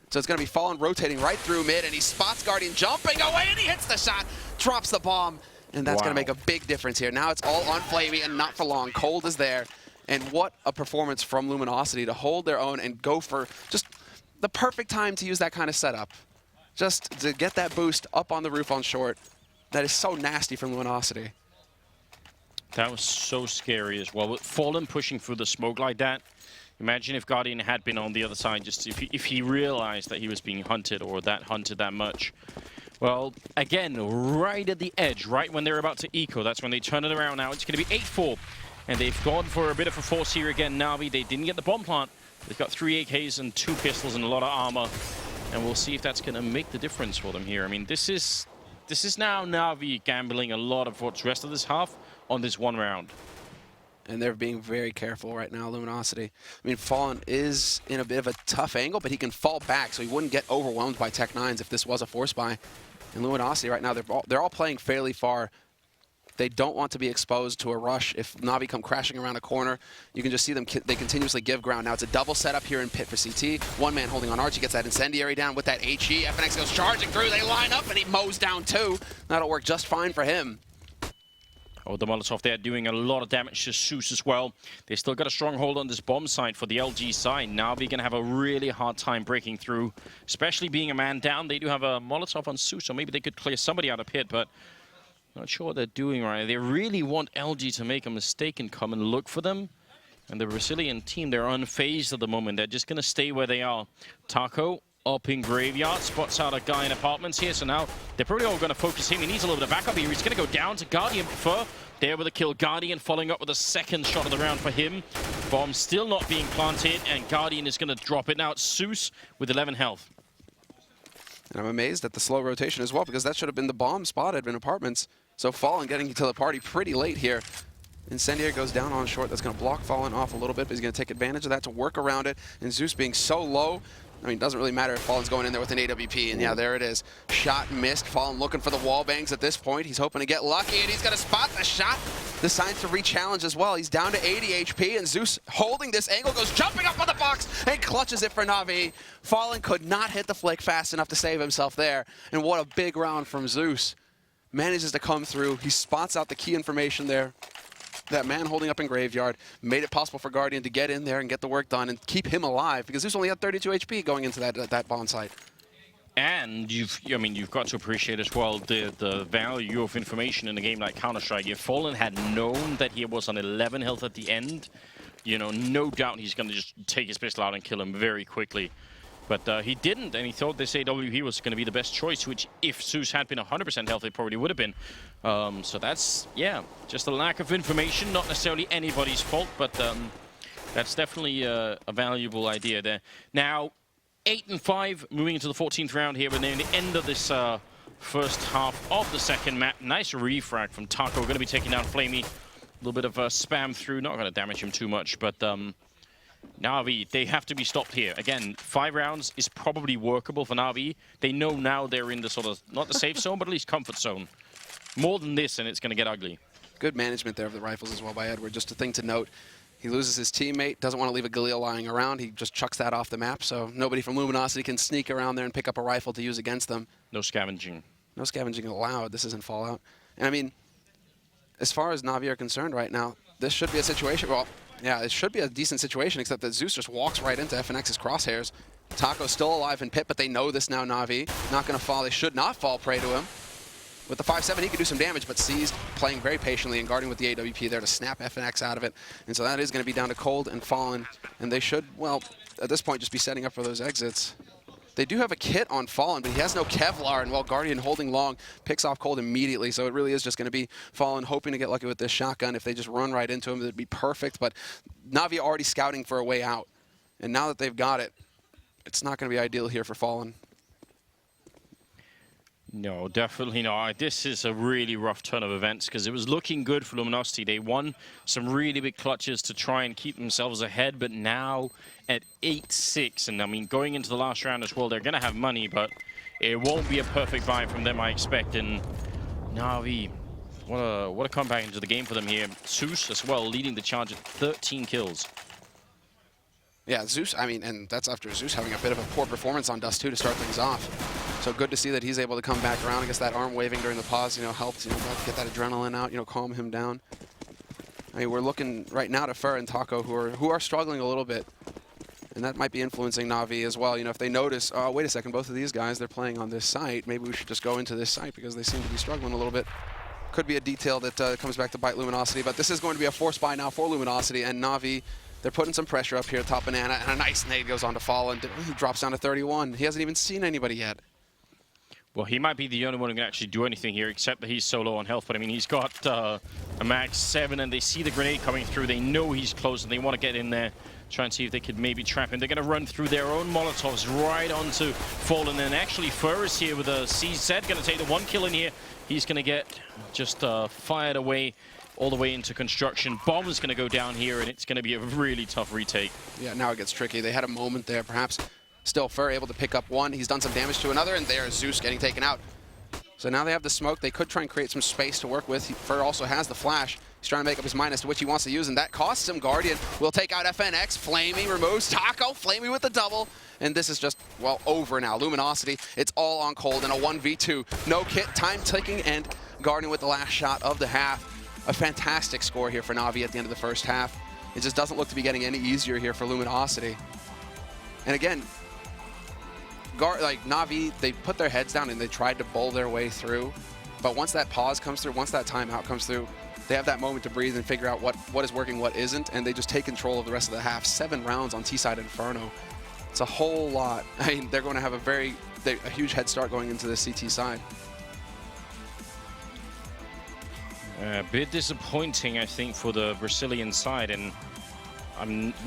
So it's going to be Fallen rotating right through mid, and he spots Guardian jumping away, and he hits the shot, drops the bomb. And that's going to make a big difference here. Now it's all on Flamey, and not for long. Cold is there. And what a performance from Luminosity to hold their own and go for just the perfect time to use that kind of setup. Just to get that boost up on the roof on short. That is so nasty from Luminosity. That was so scary as well. With Fallen pushing through the smoke like that, imagine if Guardian had been on the other side, just if he realized that he was being hunted or that hunted that much. Well, again, right at the edge, right when they're about to eco, that's when they turn it around now. It's going to be 8-4, and they've gone for a bit of a force here again. NaVi, they didn't get the bomb plant. They've got 3 AKs and 2 pistols and a lot of armor, and we'll see if that's going to make the difference for them here. I mean, this is now NaVi gambling a lot of what's rest of this half on this one round. And they're being very careful right now, Luminosity. I mean, Fallen is in a bit of a tough angle, but he can fall back, so he wouldn't get overwhelmed by Tech 9s if this was a force buy. And Luminosity right now, they're all playing fairly far. They don't want to be exposed to a rush. If Navi come crashing around a corner, you can just see them, they continuously give ground. Now it's a double setup here in pit for CT. One man holding on Archie, gets that incendiary down with that HE. FNX goes charging through, they line up and he mows down 2. That'll work just fine for him. Oh, the Molotov there doing a lot of damage to Zeus as well. They still got a strong hold on this bomb site for the LG side. Navi gonna have a really hard time breaking through, especially being a man down. They do have a Molotov on Zeus, so maybe they could clear somebody out of pit, but not sure what they're doing right. They really want LG to make a mistake and come and look for them. And the Brazilian team, they're unfazed at the moment. They're just going to stay where they are. Taco up in Graveyard, spots out a guy in apartments here. So now they're probably all going to focus him. He needs a little bit of backup here. He's going to go down to Guardian Fur. There with a kill. Guardian following up with a second shot of the round for him. Bomb still not being planted, and Guardian is going to drop it. Now it's Zeus with 11 health. And I'm amazed at the slow rotation as well, because that should have been the bomb spotted in apartments. So Fallen getting to the party pretty late here. Incendiary goes down on short. That's going to block Fallen off a little bit, but he's going to take advantage of that to work around it. And Zeus being so low, I mean, it doesn't really matter if Fallen's going in there with an AWP. And yeah, there it is. Shot missed. Fallen looking for the wall bangs at this point. He's hoping to get lucky, and he's going to spot the shot. Decides to re-challenge as well. He's down to 80 HP, and Zeus holding this angle goes jumping up on the box and clutches it for Navi. Fallen could not hit the flick fast enough to save himself there. And what a big round from Zeus. Manages to come through. He spots out the key information there. That man holding up in Graveyard made it possible for Guardian to get in there and get the work done and keep him alive, because Zeus only had 32 HP going into that bomb site. And you've got to appreciate as well the value of information in a game like Counter-Strike. If Fallen had known that he was on 11 health at the end, you know, no doubt he's going to just take his pistol out and kill him very quickly. But he didn't, and he thought this AWP was going to be the best choice, which if Zeus had been 100% healthy, it probably would have been. So that's, yeah, just a lack of information, not necessarily anybody's fault, but that's definitely a valuable idea there. Now, 8-5, moving into the 14th round here. We're near the end of this first half of the second map. Nice refrag from Taco. We're going to be taking down Flamey. A little bit of spam through, not going to damage him too much, but Navi, they have to be stopped here. Again, 5 rounds is probably workable for Navi. They know now they're in the sort of, not the safe zone, but at least comfort zone. More than this, and it's going to get ugly. Good management there of the rifles as well by Edward. Just a thing to note, he loses his teammate, doesn't want to leave a Galil lying around. He just chucks that off the map, so nobody from Luminosity can sneak around there and pick up a rifle to use against them. No scavenging. No scavenging allowed. This isn't Fallout. And I mean, as far as Navi are concerned right now, this should be a situation, well, yeah, it should be a decent situation, except that Zeus just walks right into FNX's crosshairs. Taco's still alive in pit, but they know this now, Navi. Not going to fall. They should not fall prey to him. With the 5-7, he could do some damage, but Seized playing very patiently and guarding with the AWP there to snap FNX out of it. And so that is going to be down to Cold and Fallen. And they should, well, at this point, just be setting up for those exits. They do have a kit on Fallen, but he has no Kevlar, and while Guardian holding long picks off Cold immediately, so it really is just going to be Fallen hoping to get lucky with this shotgun. If they just run right into him, it'd be perfect, but Navi already scouting for a way out, and now that they've got it, it's not going to be ideal here for Fallen. No, definitely not. This is a really rough turn of events because it was looking good for Luminosity. They won some really big clutches to try and keep themselves ahead, but now at 8-6, and I mean, going into the last round as well, they're going to have money, but it won't be a perfect buy from them, I expect. And Navi, what a comeback into the game for them here. Zeus as well, leading the charge at 13 kills. Yeah, Zeus, I mean, and that's after Zeus having a bit of a poor performance on Dust 2 to start things off. So good to see that he's able to come back around. I guess that arm waving during the pause, you know, helped, you know, get that adrenaline out, you know, calm him down. I mean, we're looking right now to Fur and Taco, who are struggling a little bit. And that might be influencing Navi as well. You know, if they notice, oh, wait a second, both of these guys, they're playing on this site. Maybe we should just go into this site because they seem to be struggling a little bit. Could be a detail that comes back to bite Luminosity. But this is going to be a force buy now for Luminosity. And Navi, they're putting some pressure up here at top Banana. And a nice nade goes on to Fallen. He drops down to 31. He hasn't even seen anybody yet. Well, he might be the only one who can actually do anything here, except that he's so low on health. But I mean, he's got a max 7, and they see the grenade coming through. They know he's close, and they want to get in there, try and see if they could maybe trap him. They're going to run through their own Molotovs right onto Fallen. And actually, Fur is here with a CZ, going to take the 1 kill in here. He's going to get just fired away all the way into construction. Bomb is going to go down here, and it's going to be a really tough retake. Yeah, now it gets tricky. They had a moment there, perhaps. Still, Fur able to pick up one. He's done some damage to another, and there's Zeus getting taken out. So now they have the smoke. They could try and create some space to work with. Fer also has the flash. He's trying to make up his mind as to which he wants to use, and that costs him. Guardian will take out FNX. Flamey removes Taco. Flamey with the double. And this is just, well, over now. Luminosity, it's all on Cold in a 1v2. No kit, time ticking, and Guardian with the last shot of the half. A fantastic score here for NaVi at the end of the first half. It just doesn't look to be getting any easier here for Luminosity. And again, NaVi, they put their heads down and they tried to bowl their way through. But once that pause comes through, once that timeout comes through, they have that moment to breathe and figure out what is working, what isn't, and they just take control of the rest of the half. 7 rounds on T-side Inferno. It's a whole lot. I mean, they're going to have a huge head start going into the CT side. A bit disappointing, I think, for the Brazilian side, and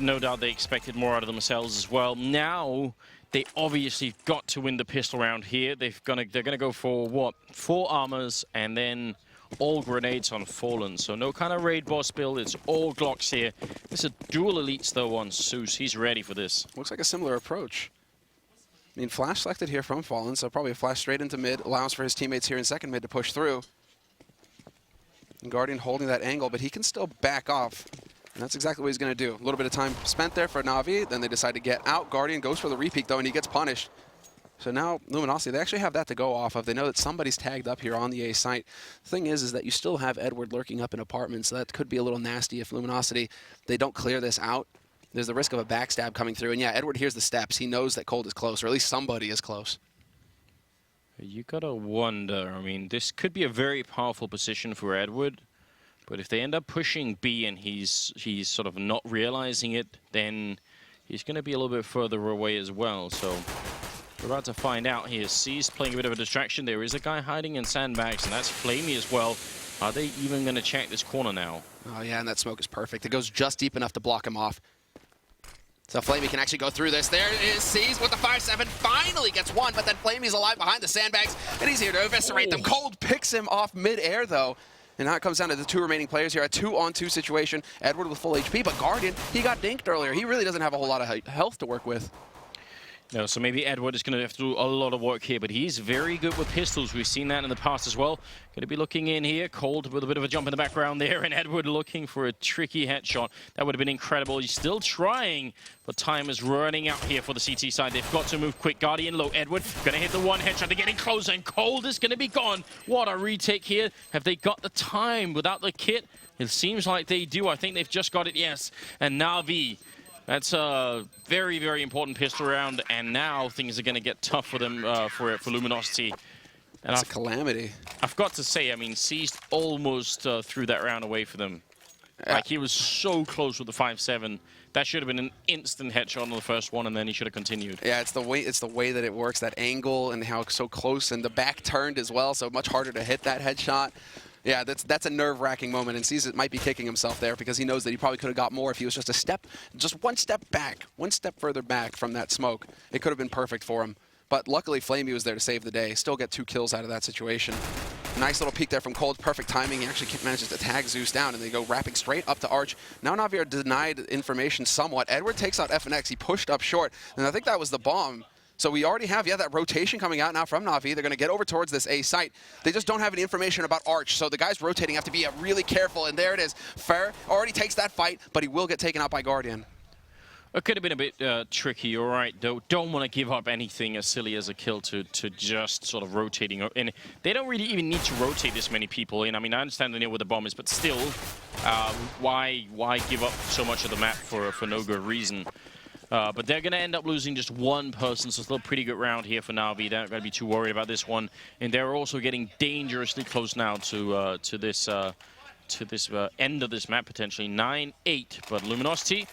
no doubt they expected more out of themselves as well. Now, they obviously got to win the pistol round here. They're gonna go for what? 4 armors and then all grenades on Fallen. So no kind of raid boss build. It's all Glocks here. There's a dual elites though on Zeus. He's ready for this. Looks like a similar approach. I mean, flash selected here from Fallen, so probably a flash straight into mid. Allows for his teammates here in second mid to push through. And Guardian holding that angle, but he can still back off. And that's exactly what he's going to do. A little bit of time spent there for NaVi. Then they decide to get out. Guardian goes for the repeat, though, and he gets punished. So now Luminosity, they actually have that to go off of. They know that somebody's tagged up here on the A site. The thing is that you still have Edward lurking up in apartments. So that could be a little nasty if Luminosity, they don't clear this out. There's the risk of a backstab coming through. And yeah, Edward hears the steps. He knows that Cold is close, or at least somebody is close. You gotta wonder. I mean, this could be a very powerful position for Edward. But if they end up pushing B and he's sort of not realizing it, then he's going to be a little bit further away as well. So we're about to find out here. C's playing a bit of a distraction. There is a guy hiding in sandbags, and that's Flamey as well. Are they even going to check this corner now? Oh, yeah, and that smoke is perfect. It goes just deep enough to block him off. So Flamey can actually go through this. There is C's with the 5-7. Finally gets one, but then Flamey's alive behind the sandbags, and he's here to eviscerate them. Cold picks him off mid-air, though. And now it comes down to the 2 remaining players here. A 2-on-2 situation. Edward with full HP, but Guardian, he got dinked earlier. He really doesn't have a whole lot of health to work with. No, so maybe Edward is going to have to do a lot of work here, but he's very good with pistols. We've seen that in the past as well. Going to be looking in here. Cold with a bit of a jump in the background there, and Edward looking for a tricky headshot. That would have been incredible. He's still trying, but time is running out here for the CT side. They've got to move quick. Guardian low. Edward going to hit the one headshot. They're getting closer, and Cold is going to be gone. What a retake here. Have they got the time without the kit? It seems like they do. I think they've just got it, yes. And NaVi. That's a very, very important pistol round, and now things are going to get tough for them, for Luminosity. And it's a calamity. I've got to say, I mean, Seized almost threw that round away for them. Like, he was so close with the 5-7. That should have been an instant headshot on the first one, and then he should have continued. Yeah, it's the way that it works, that angle, and how it's so close, and the back turned as well, so much harder to hit that headshot. Yeah, that's a nerve-wracking moment, and Caesar might be kicking himself there because he knows that he probably could have got more if he was just one step back, one step further back from that smoke. It could have been perfect for him. But luckily, Flamey was there to save the day. Still get 2 kills out of that situation. Nice little peek there from Cold. Perfect timing. He actually manages to tag Zeus down, and they go wrapping straight up to Arch. Now NaVi are denied information somewhat. Edward takes out FNX. He pushed up short, and I think that was the bomb. So we already have, that rotation coming out now from NaVi. They're going to get over towards this A site. They just don't have any information about Arch, so the guys rotating have to be really careful, and there it is. Fer already takes that fight, but he will get taken out by Guardian. It could have been a bit tricky, all right, though. Don't want to give up anything as silly as a kill to just sort of rotating. And they don't really even need to rotate this many people in. I mean, I understand they know where the bomb is, but still, why give up so much of the map for no good reason? But they're going to end up losing just 1 person, so still a pretty good round here for NaVi. They're not going to be too worried about this one. And they're also getting dangerously close now to this end of this map, potentially 9-8. But Luminosity,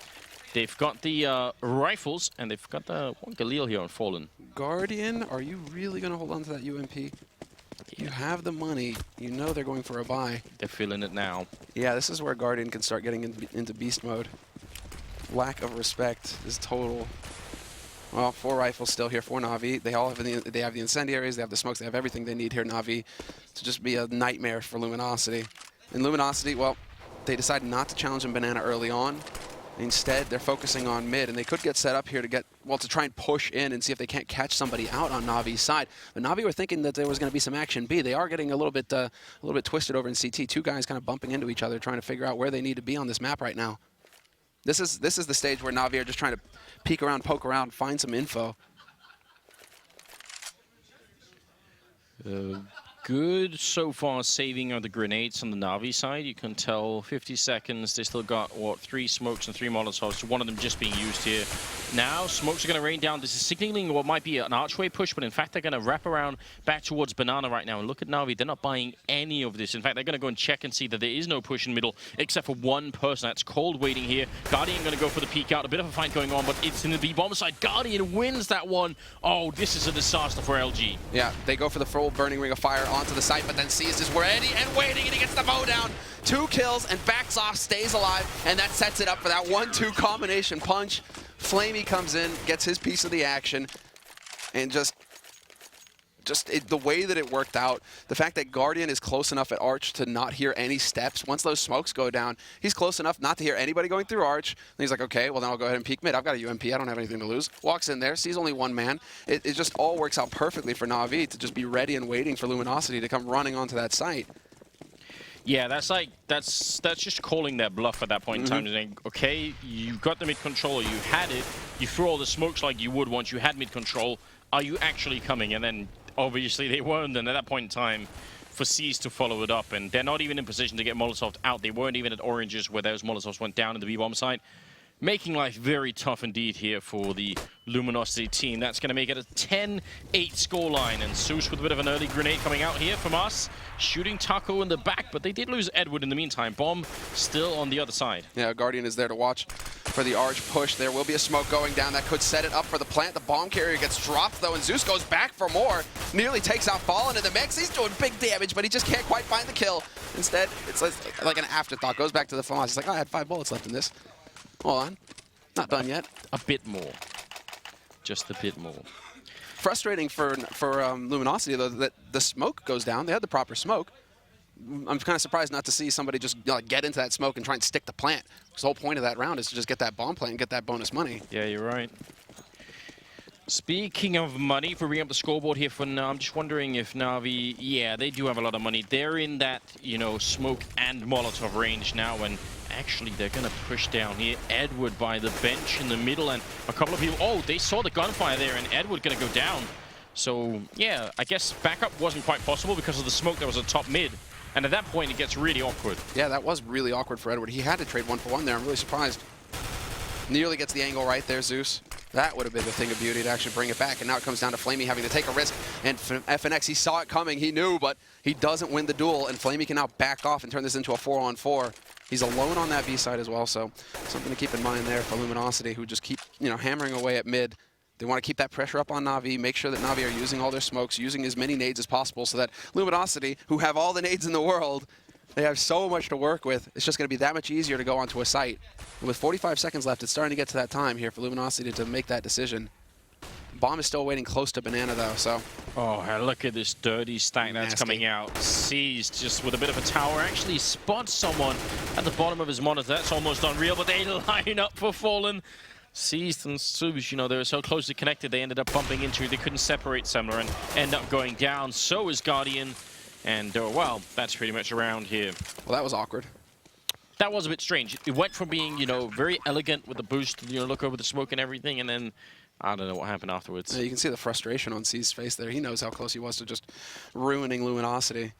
they've got the rifles, and they've got the one Galil here on Fallen. Guardian, are you really going to hold on to that UMP? You have the money. You know they're going for a buy. They're feeling it now. Yeah, this is where Guardian can start getting into beast mode. Lack of respect is total. Well, 4 rifles still here for NaVi. They all have they have the incendiaries, they have the smokes, they have everything they need here. NaVi to just be a nightmare for Luminosity. And Luminosity, well, they decided not to challenge him Banana early on. Instead, they're focusing on mid, and they could get set up here to get, well, to try and push in and see if they can't catch somebody out on Navi's side. But Navi were thinking that there was going to be some action B. They are getting a little bit twisted over in CT. Two guys kind of bumping into each other, trying to figure out where they need to be on this map right now. This is the stage where Navi are just trying to peek around, poke around, find some info. Good so far saving of the grenades on the Navi side. You can tell 50 seconds. They still got, what, 3 smokes and 3 Molotovs. One of them just being used here. Now, smokes are going to rain down. This is signaling what might be an archway push, but in fact, they're going to wrap around back towards Banana right now. And look at Navi. They're not buying any of this. In fact, they're going to go and check and see that there is no push in middle, except for one person. That's Cold waiting here. Guardian going to go for the peek out. A bit of a fight going on, but it's in the B-bomb side. Guardian wins that one. Oh, this is a disaster for LG. Yeah, they go for the full burning ring of fire onto the site, but then Seized is ready and waiting, and he gets the bow down. 2 kills and backs off, stays alive, and that sets it up for that 1-2 combination punch. Flamey comes in, gets his piece of the action, and the way that it worked out, the fact that Guardian is close enough at Arch to not hear any steps. Once those smokes go down, he's close enough not to hear anybody going through Arch. And he's like, okay, well then I'll go ahead and peek mid. I've got a UMP, I don't have anything to lose. Walks in there, sees only one man. It just all works out perfectly for Na'Vi to just be ready and waiting for Luminosity to come running onto that site. Yeah, that's just calling their bluff at that point in time. Saying, okay, you got the mid control, you had it, you threw all the smokes like you would once you had mid control. Are you actually coming? And then obviously they weren't, and at that point in time, for Seas to follow it up, and they're not even in position to get Molotov out. They weren't even at Oranges where those Molotovs went down in the B-bomb site. Making life very tough indeed here for the Luminosity team. That's going to make it a 10-8 scoreline. And Zeus with a bit of an early grenade coming out here from us. Shooting Taco in the back, but they did lose Edward in the meantime. Bomb still on the other side. Yeah, Guardian is there to watch for the Arch push. There will be a smoke going down that could set it up for the plant. The bomb carrier gets dropped, though, and Zeus goes back for more. Nearly takes out Fallen in the mix. He's doing big damage, but he just can't quite find the kill. Instead, it's like an afterthought. Goes back to the FAMAS. He's like, oh, I had 5 bullets left in this. Hold on. Not done yet. A bit more. Just a bit more. Frustrating for Luminosity, though, that the smoke goes down. They had the proper smoke. I'm kind of surprised not to see somebody just get into that smoke and try and stick the plant. Because the whole point of that round is to just get that bomb plant and get that bonus money. Yeah, you're right. Speaking of money, if we bring up the scoreboard here for now, I'm just wondering if Na'Vi, yeah, they do have a lot of money. They're in that, smoke and Molotov range now, and actually they're going to push down here. Edward by the bench in the middle, and a couple of people, oh, they saw the gunfire there, and Edward going to go down. So, yeah, I guess backup wasn't quite possible because of the smoke that was at top mid. And at that point, it gets really awkward. Yeah, that was really awkward for Edward. He had to trade 1 for 1 there. I'm really surprised. Nearly gets the angle right there, Zeus. That would have been the thing of beauty to actually bring it back. And now it comes down to Flamey having to take a risk. And FNX, he saw it coming. He knew, but he doesn't win the duel. And Flamey can now back off and turn this into a 4-on-4. He's alone on that B side as well. So something to keep in mind there for Luminosity, who just keep, hammering away at mid. They want to keep that pressure up on Na'Vi, make sure that Na'Vi are using all their smokes, using as many nades as possible so that Luminosity, who have all the nades in the world, they have so much to work with. It's just going to be that much easier to go onto a site. And with 45 seconds left, it's starting to get to that time here for Luminosity to make that decision. Bomb is still waiting close to Banana, though, so... Oh, look at this dirty stack that's Nasty. coming out. Seized just with a bit of a tower. Actually spots someone at the bottom of his monitor. That's almost unreal, but they line up for Fallen. Seized and Subs, they were so closely connected, they ended up bumping into. They couldn't separate Semler and end up going down. So is Guardian. And, well, that's pretty much around here. Well, that was awkward. That was a bit strange. It went from being, very elegant with the boost, look over the smoke and everything, and then I don't know what happened afterwards. Yeah, you can see the frustration on C's face there. He knows how close he was to just ruining Luminosity.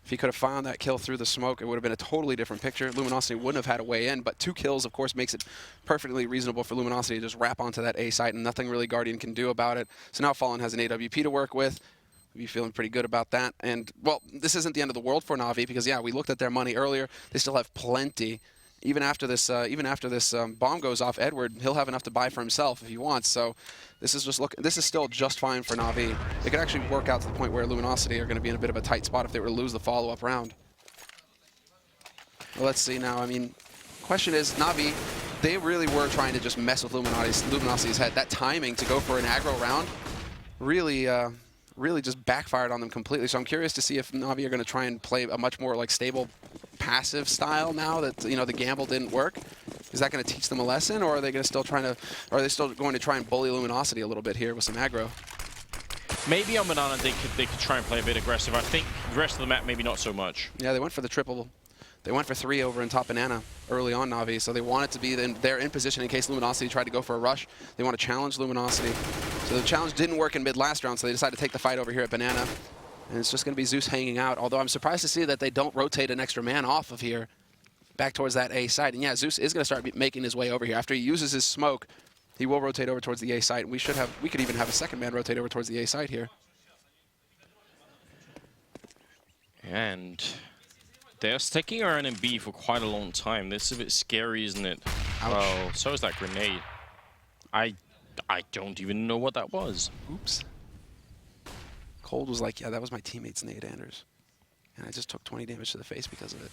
If he could have found that kill through the smoke, it would have been a totally different picture. Luminosity wouldn't have had a way in, but 2 kills, of course, makes it perfectly reasonable for Luminosity to just wrap onto that A site, and nothing really Guardian can do about it. So now Fallen has an AWP to work with. We'll be feeling pretty good about that. And, well, this isn't the end of the world for Na'Vi because, yeah, we looked at their money earlier. They still have plenty. Even after this bomb goes off, Edward, he'll have enough to buy for himself if he wants. So this is still just fine for Na'Vi. It could actually work out to the point where Luminosity are going to be in a bit of a tight spot if they were to lose the follow-up round. Well, let's see now. I mean, question is, Na'Vi, they really were trying to just mess with Luminosity's head. That timing to go for an aggro round really just backfired on them completely. So I'm curious to see if Na'Vi are going to try and play a much more stable passive style now that the gamble didn't work. Is that going to teach them a lesson, or are they going to still going to try and bully Luminosity a little bit here with some aggro? Maybe on Banana they could try and play a bit aggressive. I think the rest of the map maybe not so much. Yeah, they went for the triple. They went for 3 over in top Banana early on, NaVi, so they want it to be they're in position in case Luminosity tried to go for a rush. They want to challenge Luminosity. So the challenge didn't work in mid last round, so they decided to take the fight over here at Banana. And it's just going to be Zeus hanging out, although I'm surprised to see that they don't rotate an extra man off of here back towards that A site. And yeah, Zeus is going to start making his way over here. After he uses his smoke, he will rotate over towards the A site. And we could even have a second man rotate over towards the A site here. And they're sticking around in B for quite a long time. This is a bit scary, isn't it? Ouch. Well, so is that grenade. I don't even know what that was. Oops. Cold was like, yeah, that was my teammate's nade, Anders. And I just took 20 damage to the face because of it.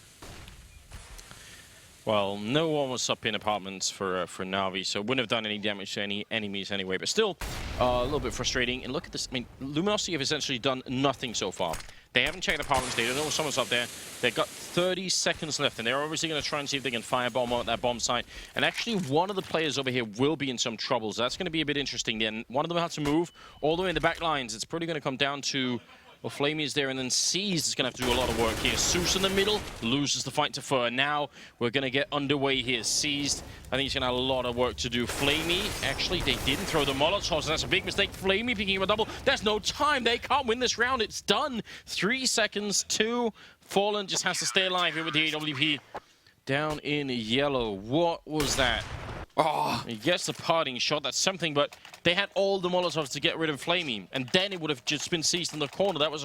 Well, no one was up in apartments for NaVi, so wouldn't have done any damage to any enemies anyway. But still, a little bit frustrating. And look at this. I mean, Luminosity have essentially done nothing so far. They haven't checked apartments. They don't know if someone's up there. They've got 30 seconds left, and they're obviously going to try and see if they can firebomb at that bomb site. And actually, one of the players over here will be in some trouble. So that's going to be a bit interesting. Then one of them has to move all the way in the back lines. It's probably going to come down to, well, Flamey is there, and then Seized is going to have to do a lot of work here. Zeus in the middle, loses the fight to Fur. Now we're going to get underway here. Seized, I think he's going to have a lot of work to do. Flamey, actually, they didn't throw the Molotovs, and that's a big mistake. Flamey picking up a double. There's no time. They can't win this round. It's done. 3 seconds. 2. Fallen just has to stay alive here with the AWP. Down in yellow. What was that? Oh, he gets the parting shot. That's something, but they had all the Molotovs to get rid of Flamey, and then it would have just been Seized in the corner. That was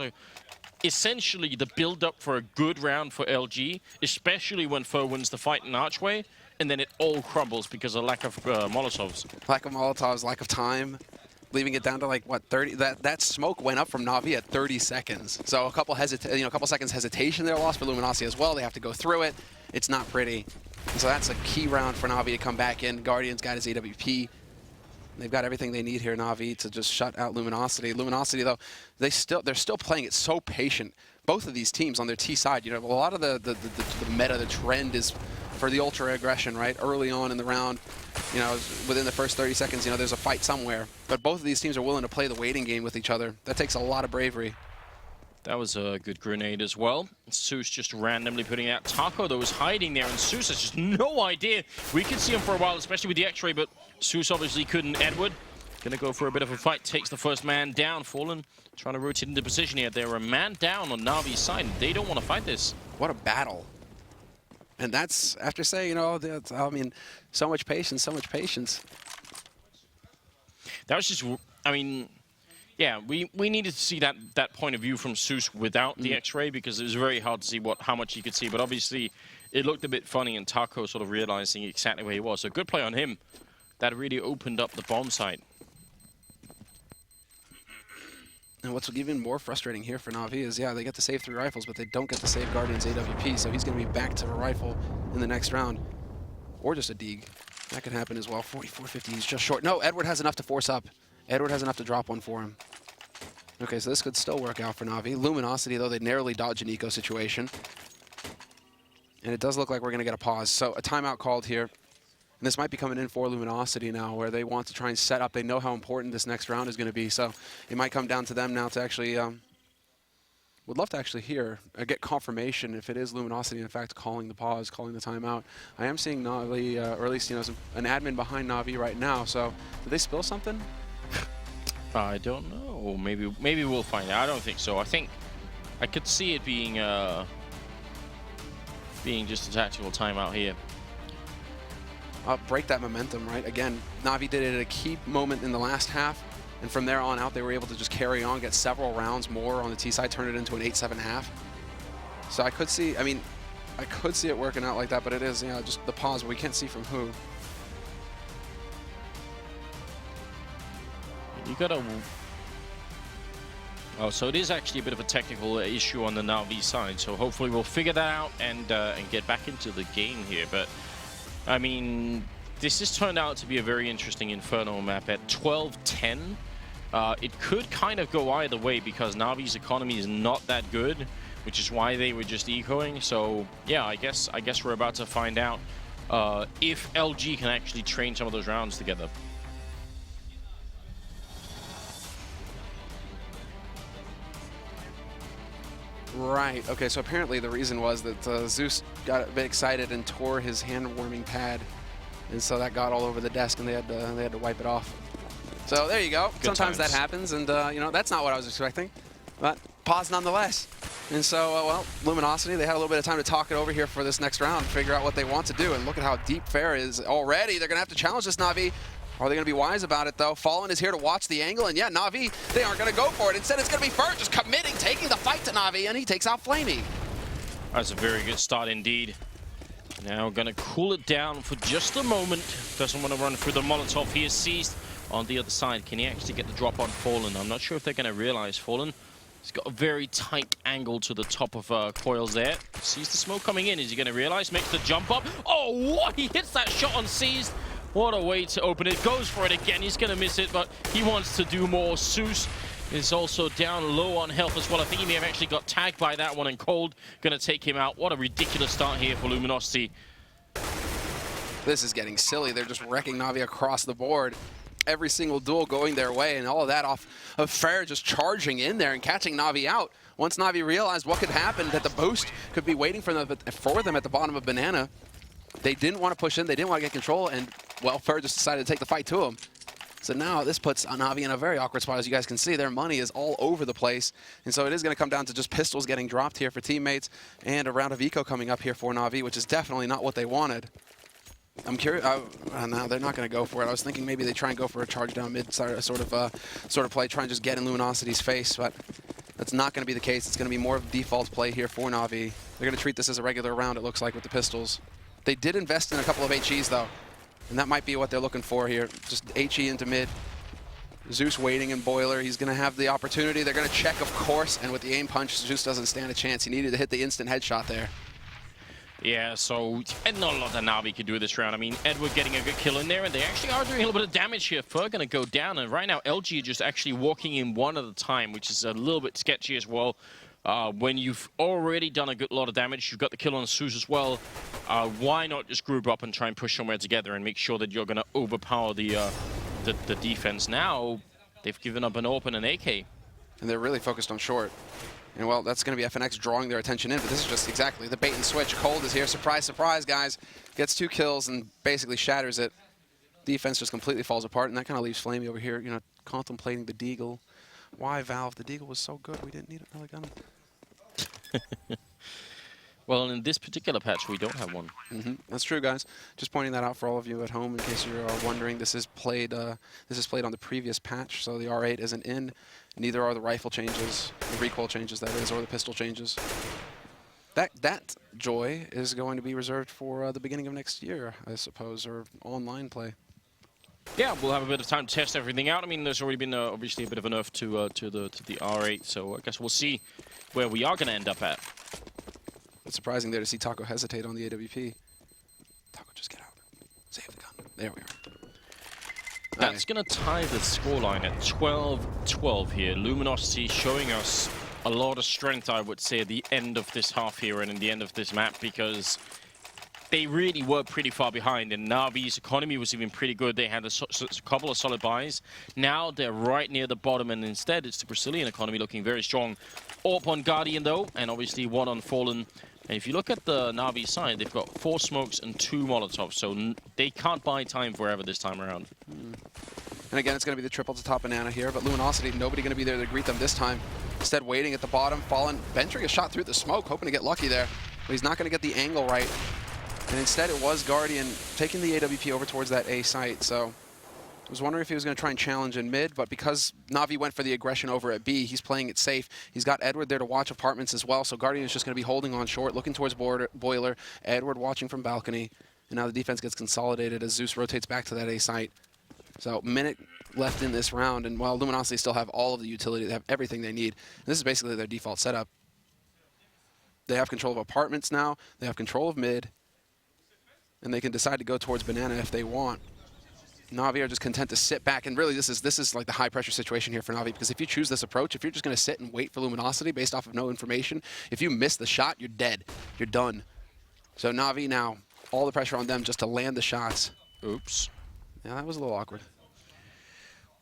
essentially the build-up for a good round for LG, especially when Foe wins the fight in Archway, and then it all crumbles because of lack of Molotovs. Lack of Molotovs, lack of time, leaving it down to like, what, 30? That smoke went up from NaVi at 30 seconds. So a couple seconds hesitation there lost for Luminosity as well. They have to go through it. It's not pretty. And so that's a key round for NaVi to come back in. Guardian's got his AWP. They've got everything they need here, NaVi, to just shut out Luminosity. Luminosity, though, they're still playing it so patient. Both of these teams on their T side, you know, a lot of the meta, the trend is for the ultra aggression, right? Early on in the round, you know, within the first 30 seconds, you know, there's a fight somewhere. But both of these teams are willing to play the waiting game with each other. That takes a lot of bravery. That was a good grenade as well. Zeus just randomly putting out. Taco, though, was hiding there, and Zeus has just no idea. We could see him for a while, especially with the X-ray, but Zeus obviously couldn't. Edward gonna go for a bit of a fight, takes the first man down. Fallen trying to rotate into position here. They're a man down on Navi's side, and they don't want to fight this. What a battle. And that's after saying, you know, I mean, so much patience, so much patience. That was just, I mean, yeah, we needed to see that point of view from Zeus without the X-ray, because it was very hard to see how much he could see. But obviously, it looked a bit funny, and Taco sort of realizing exactly where he was. So good play on him. That really opened up the bomb site. And what's even more frustrating here for NaVi is, yeah, they get to save 3 rifles, but they don't get to save Guardian's AWP, so he's going to be back to a rifle in the next round. Or just a Deeg. That could happen as well. 44-50, he's just short. No, Edward has enough to force up. Edward has enough to drop one for him. Okay, so this could still work out for NaVi. Luminosity, though, they narrowly dodge an eco situation. And it does look like we're going to get a pause. So a timeout called here. And this might be coming in for Luminosity now, where they want to try and set up. They know how important this next round is going to be. So it might come down to them now to actually, would love to actually hear, get confirmation if it is Luminosity, in fact, calling the pause, calling the timeout. I am seeing NaVi, or at least, you know, an admin behind NaVi right now. So did they spill something? I don't know. Maybe we'll find out. I don't think so. I think I could see it being just a tactical timeout here. Break that momentum, right? Again, NaVi did it at a key moment in the last half, and from there on out, they were able to just carry on, get several rounds more on the T side, turn it into an 8-7 half. So I could see, I mean, I could see it working out like that, but it is, you know, just the pause, but we can't see from who. You gotta. Oh, so it is actually a bit of a technical issue on the NaVi side. So hopefully we'll figure that out and get back into the game here. But I mean, this has turned out to be a very interesting Inferno map at 12-10. It could kind of go either way because NaVi's economy is not that good, which is why they were just ecoing. So yeah, I guess we're about to find out. if LG can actually train some of those rounds together. Right. Okay, so apparently the reason was that Zeus got a bit excited and tore his hand-warming pad, and so that got all over the desk, and they had to wipe it off. So there you go. Good Sometimes times. that happens, and you know, that's not what I was expecting, but pause nonetheless. And so, well, Luminosity, they had a little bit of time to talk it over here for this next round, figure out what they want to do, and look at how deep Fair is already. They're gonna have to challenge this NaVi. Are they going to be wise about it, though? Fallen is here to watch the angle, and yeah, NaVi, they aren't going to go for it. Instead, it's going to be Fer just committing, taking the fight to NaVi, and he takes out Flamey. That's a very good start indeed. Now going to cool it down for just a moment. Doesn't want to run through the Molotov. He is seized on the other side. Can he actually get the drop on Fallen? I'm not sure if they're going to realize Fallen. He's got a very tight angle to the top of coils there. Sees the smoke coming in. Is he going to realize? Makes the jump up. Oh, what? He hits that shot on Seized. What a way to open it. Goes for it again. He's going to miss it, but he wants to do more. Zeus is also down low on health as well. I think he may have actually got tagged by that one, and Cold going to take him out. What a ridiculous start here for Luminosity. This is getting silly. They're just wrecking NaVi across the board. Every single duel going their way, and all of that off of Fair just charging in there and catching NaVi out. Once NaVi realized what could happen, that the boost could be waiting for them at the bottom of Banana, they didn't want to push in, they didn't want to get control, and, well, Fer just decided to take the fight to him. So now this puts NaVi in a very awkward spot. As you guys can see, their money is all over the place. And so it is going to come down to just pistols getting dropped here for teammates, and a round of eco coming up here for NaVi, which is definitely not what they wanted. I'm curious. No, they're not going to go for it. I was thinking maybe they try and go for a charge down mid sort of play, try and just get in Luminosity's face, but that's not going to be the case. It's going to be more of a default play here for NaVi. They're going to treat this as a regular round, it looks like, with the pistols. They did invest in a couple of HEs, though, and that might be what they're looking for here. Just HE into mid. Zeus waiting in Boiler. He's going to have the opportunity. They're going to check, of course, and with the aim punch, Zeus doesn't stand a chance. He needed to hit the instant headshot there. Yeah, so and not a lot that NaVi could do this round. I mean, Edward getting a good kill in there, and they actually are doing a little bit of damage here. Fer going to go down, and right now LG are just actually walking in one at a time, which is a little bit sketchy as well. When you've already done a good lot of damage, you've got the kill on Zeus as well. Why not just group up and try and push somewhere together and make sure that you're going to overpower the defense? Now they've given up an open and AK, and they're really focused on short. And, well, that's going to be FNX drawing their attention in, but this is just exactly the bait and switch. Cold is here. Surprise, surprise, guys. Gets 2 kills and basically shatters it. Defense just completely falls apart, and that kind of leaves Flamey over here, you know, contemplating the Deagle. Why, Valve? The Deagle was so good. We didn't need another gun. Well, in this particular patch, we don't have one. That's true, guys. Just pointing that out for all of you at home, in case you're wondering. This is played on the previous patch, so the R8 isn't in. Neither are the rifle changes, the recoil changes, that is, or the pistol changes. That joy is going to be reserved for the beginning of next year, I suppose, or online play. Yeah, we'll have a bit of time to test everything out. I mean, there's already been obviously a bit of a nerf to the R8, so I guess we'll see where we are going to end up at. It's surprising there to see Taco hesitate on the AWP. Taco, just get out. Save the gun. There we are. That's going to tie the scoreline at 12-12 here. Luminosity showing us a lot of strength, I would say, at the end of this half here and in the end of this map, because they really were pretty far behind, and NaVi's economy was even pretty good. They had a couple of solid buys. Now they're right near the bottom, and instead it's the Brazilian economy looking very strong. AWP on Guardian, though, and obviously 1 on Fallen. And if you look at the NaVi side, they've got 4 smokes and 2 Molotovs, so they can't buy time forever this time around. And again, it's going to be the triple to top Banana here, but Luminosity, nobody going to be there to greet them this time. Instead, waiting at the bottom, Fallen, venturing a shot through the smoke, hoping to get lucky there, but he's not going to get the angle right. And instead, it was Guardian taking the AWP over towards that A site, so I was wondering if he was going to try and challenge in mid, but because NaVi went for the aggression over at B, he's playing it safe. He's got Edward there to watch apartments as well, so Guardian is just going to be holding on short, looking towards Boiler, Edward watching from balcony, and now the defense gets consolidated as Zeus rotates back to that A site. So minute left in this round, and while Luminosity still have all of the utility, they have everything they need. This is basically their default setup. They have control of apartments now, they have control of mid, and they can decide to go towards Banana if they want. NaVi are just content to sit back, and really this is like the high pressure situation here for NaVi, because if you choose this approach, if you're just going to sit and wait for Luminosity based off of no information, if you miss the shot, you're dead. You're done. So NaVi now all the pressure on them just to land the shots. Oops. Yeah, that was a little awkward.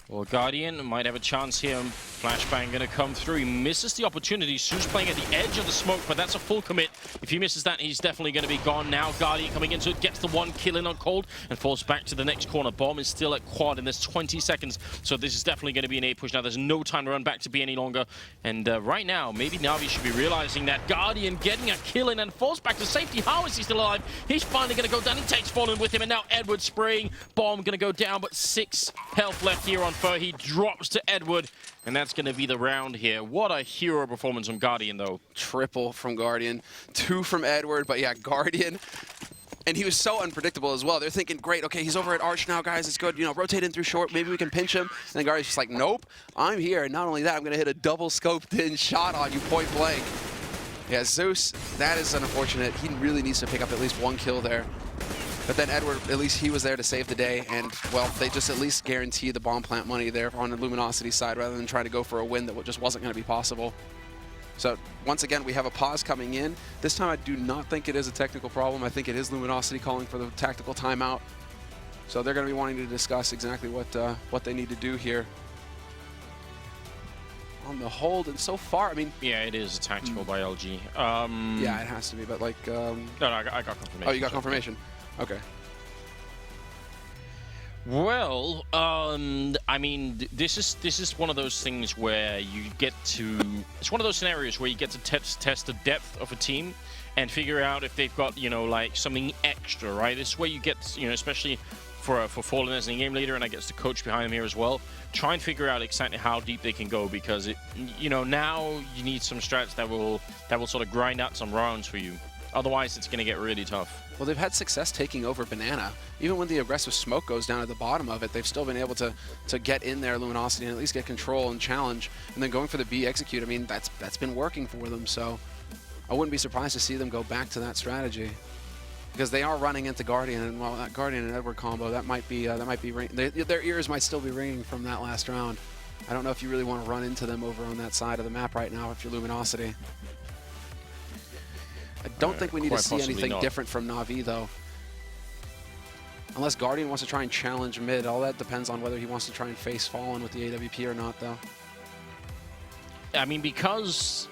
Well, Guardian might have a chance here. Flashbang going to come through. He misses the opportunity. Su's playing at the edge of the smoke, but that's a full commit. If he misses that, he's definitely going to be gone now. Guardian coming into it, gets the one kill in on Cold, and falls back to the next corner. Bomb is still at quad, and there's 20 seconds, so this is definitely going to be an A push. Now, there's no time to run back to B any longer, and right now, maybe NaVi should be realizing that Guardian getting a kill in and falls back to safety. How is he still alive? He's finally going to go down. He takes Fallen with him, and now Edward spraying. Bomb going to go down, but 6 health left here on Fur. He drops to Edward, and that's going to be the round here. What a hero performance from Guardian, though. Triple from Guardian, 2 from Edward, but yeah, Guardian. And he was so unpredictable as well. They're thinking, great, okay, he's over at Arch now, guys. It's good, you know, rotate in through short. Maybe we can pinch him. And then Guardian's just like, nope, I'm here. And not only that, I'm going to hit a double scoped in shot on you point blank. Yeah, Zeus, that is unfortunate. He really needs to pick up at least 1 kill there. But then Edward, at least he was there to save the day, and, well, they just at least guarantee the bomb plant money there on the Luminosity side rather than trying to go for a win that just wasn't going to be possible. So, once again, we have a pause coming in. This time I do not think it is a technical problem. I think it is Luminosity calling for the tactical timeout. So they're going to be wanting to discuss exactly what they need to do here. On the hold, and so far, I mean... Yeah, it is a tactical by LG. Yeah, it has to be, but like... No, I got confirmation. Oh, you got confirmation? Okay. Well, I mean, this is one of those things where you get to... It's one of those scenarios where you get to test the depth of a team and figure out if they've got, you know, like something extra, right? This is where you get, you know, especially for Fallen as a game leader, and I guess the coach behind him here as well, try and figure out exactly how deep they can go, because it, you know, now you need some strats that will sort of grind out some rounds for you. Otherwise, it's going to get really tough. Well, they've had success taking over Banana. Even when the aggressive smoke goes down at the bottom of it, they've still been able to get in there, Luminosity, and at least get control and challenge. And then going for the B execute, I mean, that's been working for them. So I wouldn't be surprised to see them go back to that strategy, because they are running into Guardian, and well, that Guardian and Edward combo, that might be their ears might still be ringing from that last round. I don't know if you really want to run into them over on that side of the map right now if you're Luminosity. I don't think we need to see anything different from NaVi, though. Unless Guardian wants to try and challenge mid. All that depends on whether he wants to try and face Fallen with the AWP or not, though. I mean, because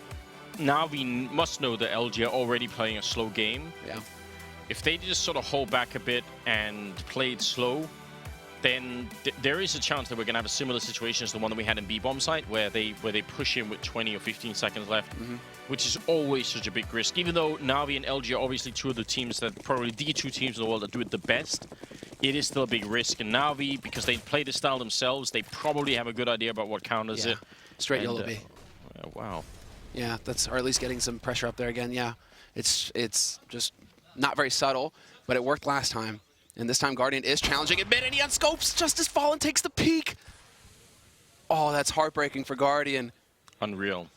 NaVi must know that LG are already playing a slow game. Yeah. If they just sort of hold back a bit and play it slow, then there is a chance that we're going to have a similar situation as the one that we had in B-bomb site, where they push in with 20 or 15 seconds left, which is always such a big risk. Even though NaVi and LG are obviously two of the teams that, probably the 2 teams in the world that do it the best, it is still a big risk. And NaVi, because they play the style themselves, they probably have a good idea about what counters it. Straight yellow B. Wow. Yeah, that's, or at least getting some pressure up there again. Yeah, it's just not very subtle, but it worked last time. And this time Guardian is challenging it mid, and he unscopes just as Fallen takes the peek. Oh, that's heartbreaking for Guardian. Unreal.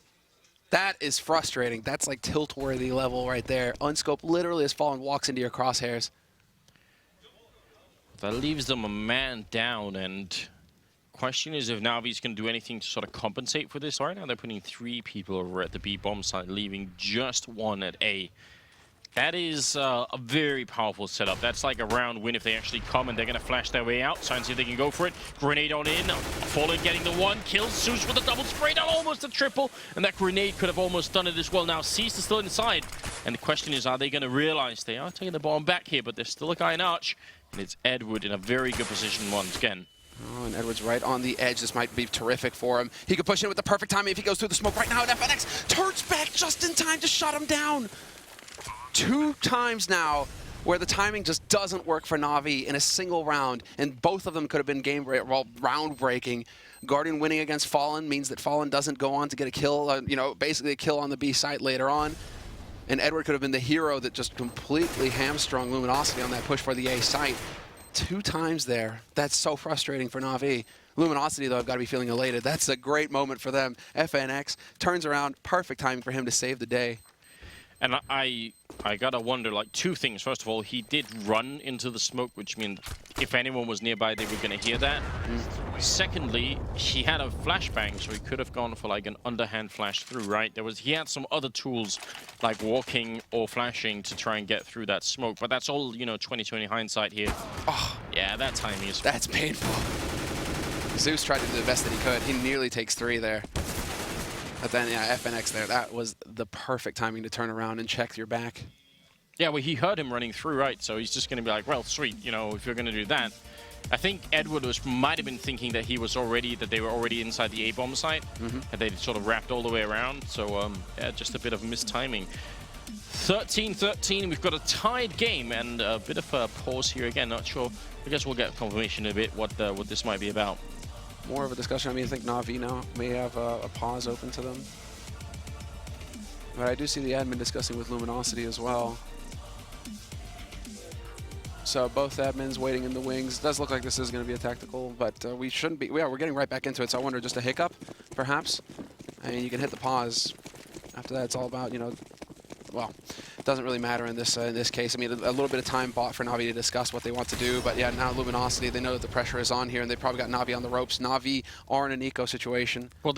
That is frustrating. That's like tilt-worthy level right there. Unscope literally as Fallen walks into your crosshairs. That leaves them a man down, and question is if NaVi's going to do anything to sort of compensate for this. Right now they're putting 3 people over at the B-bomb side, leaving just 1 at A. That is a very powerful setup. That's like a round win if they actually come, and they're going to flash their way out. Try and see if they can go for it. Grenade on in. Fallen getting the 1. Kills Zeus with a double spray down, almost a triple. And that grenade could have almost done it as well. Now Cease is still inside. And the question is, are they going to realize they are taking the bomb back here, but there's still a guy in Arch. And it's Edward in a very good position once again. Oh, and Edward's right on the edge. This might be terrific for him. He could push in with the perfect timing if he goes through the smoke right now. And FNX turns back just in time to shut him down. 2 times now where the timing just doesn't work for NaVi in a single round, and both of them could have been round breaking. Guardian winning against Fallen means that Fallen doesn't go on to get a kill, you know, basically a kill on the B site later on. And Edward could have been the hero that just completely hamstrung Luminosity on that push for the A site. 2 times there. That's so frustrating for NaVi. Luminosity, though, I've got to be feeling elated. That's a great moment for them. FNX turns around, perfect timing for him to save the day. And I gotta wonder, like, two things. First of all, he did run into the smoke, which means if anyone was nearby, they were gonna hear that. Secondly, he had a flashbang, so he could have gone for like an underhand flash through, right? He had some other tools like walking or flashing to try and get through that smoke, but that's all, you know, 20/20 hindsight here. Oh, Yeah, that timing is... that's painful. Zeus tried to do the best that he could. He nearly takes 3 there. But then, yeah, FNX there. That was the perfect timing to turn around and check your back. Yeah, well, he heard him running through, right? So he's just going to be like, well, sweet, you know, if you're going to do that. I think Edward might have been thinking that they were already inside the A-bomb site, and they sort of wrapped all the way around. So, yeah, just a bit of mistiming. 13-13, we've got a tied game, and a bit of a pause here again. Not sure. I guess we'll get confirmation in a bit what this might be about. More of a discussion. I mean, I think NaVi now may have a pause open to them. But I do see the admin discussing with Luminosity as well. So both admins waiting in the wings. Does look like this is going to be a tactical, but we shouldn't be. We're getting right back into it, so I wonder, just a hiccup, perhaps? I mean, you can hit the pause. After that, it's all about, you know, well, it doesn't really matter in this case. I mean, a little bit of time bought for NaVi to discuss what they want to do, but yeah, now Luminosity, they know that the pressure is on here, and they probably got NaVi on the ropes. NaVi are in an eco situation. Well,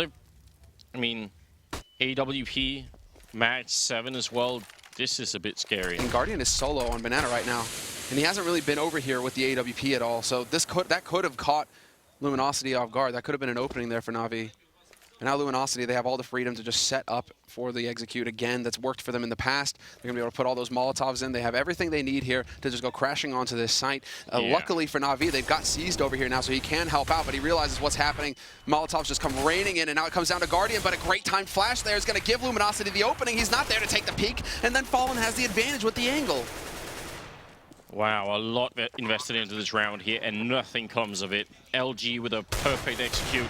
I mean, AWP, match 7 as well. This is a bit scary. And Guardian is solo on Banana right now, and he hasn't really been over here with the AWP at all, so that could have caught Luminosity off guard. That could have been an opening there for NaVi. And now Luminosity, they have all the freedom to just set up for the execute again. That's worked for them in the past. They're going to be able to put all those Molotovs in. They have everything they need here to just go crashing onto this site. Luckily for NaVi, they've got seized over here now, so he can help out, but he realizes what's happening. Molotovs just come raining in, and now it comes down to Guardian, but a great time flash there is going to give Luminosity the opening. He's not there to take the peek, and then Fallen has the advantage with the angle. Wow, a lot invested into this round here, and nothing comes of it. LG with a perfect execute,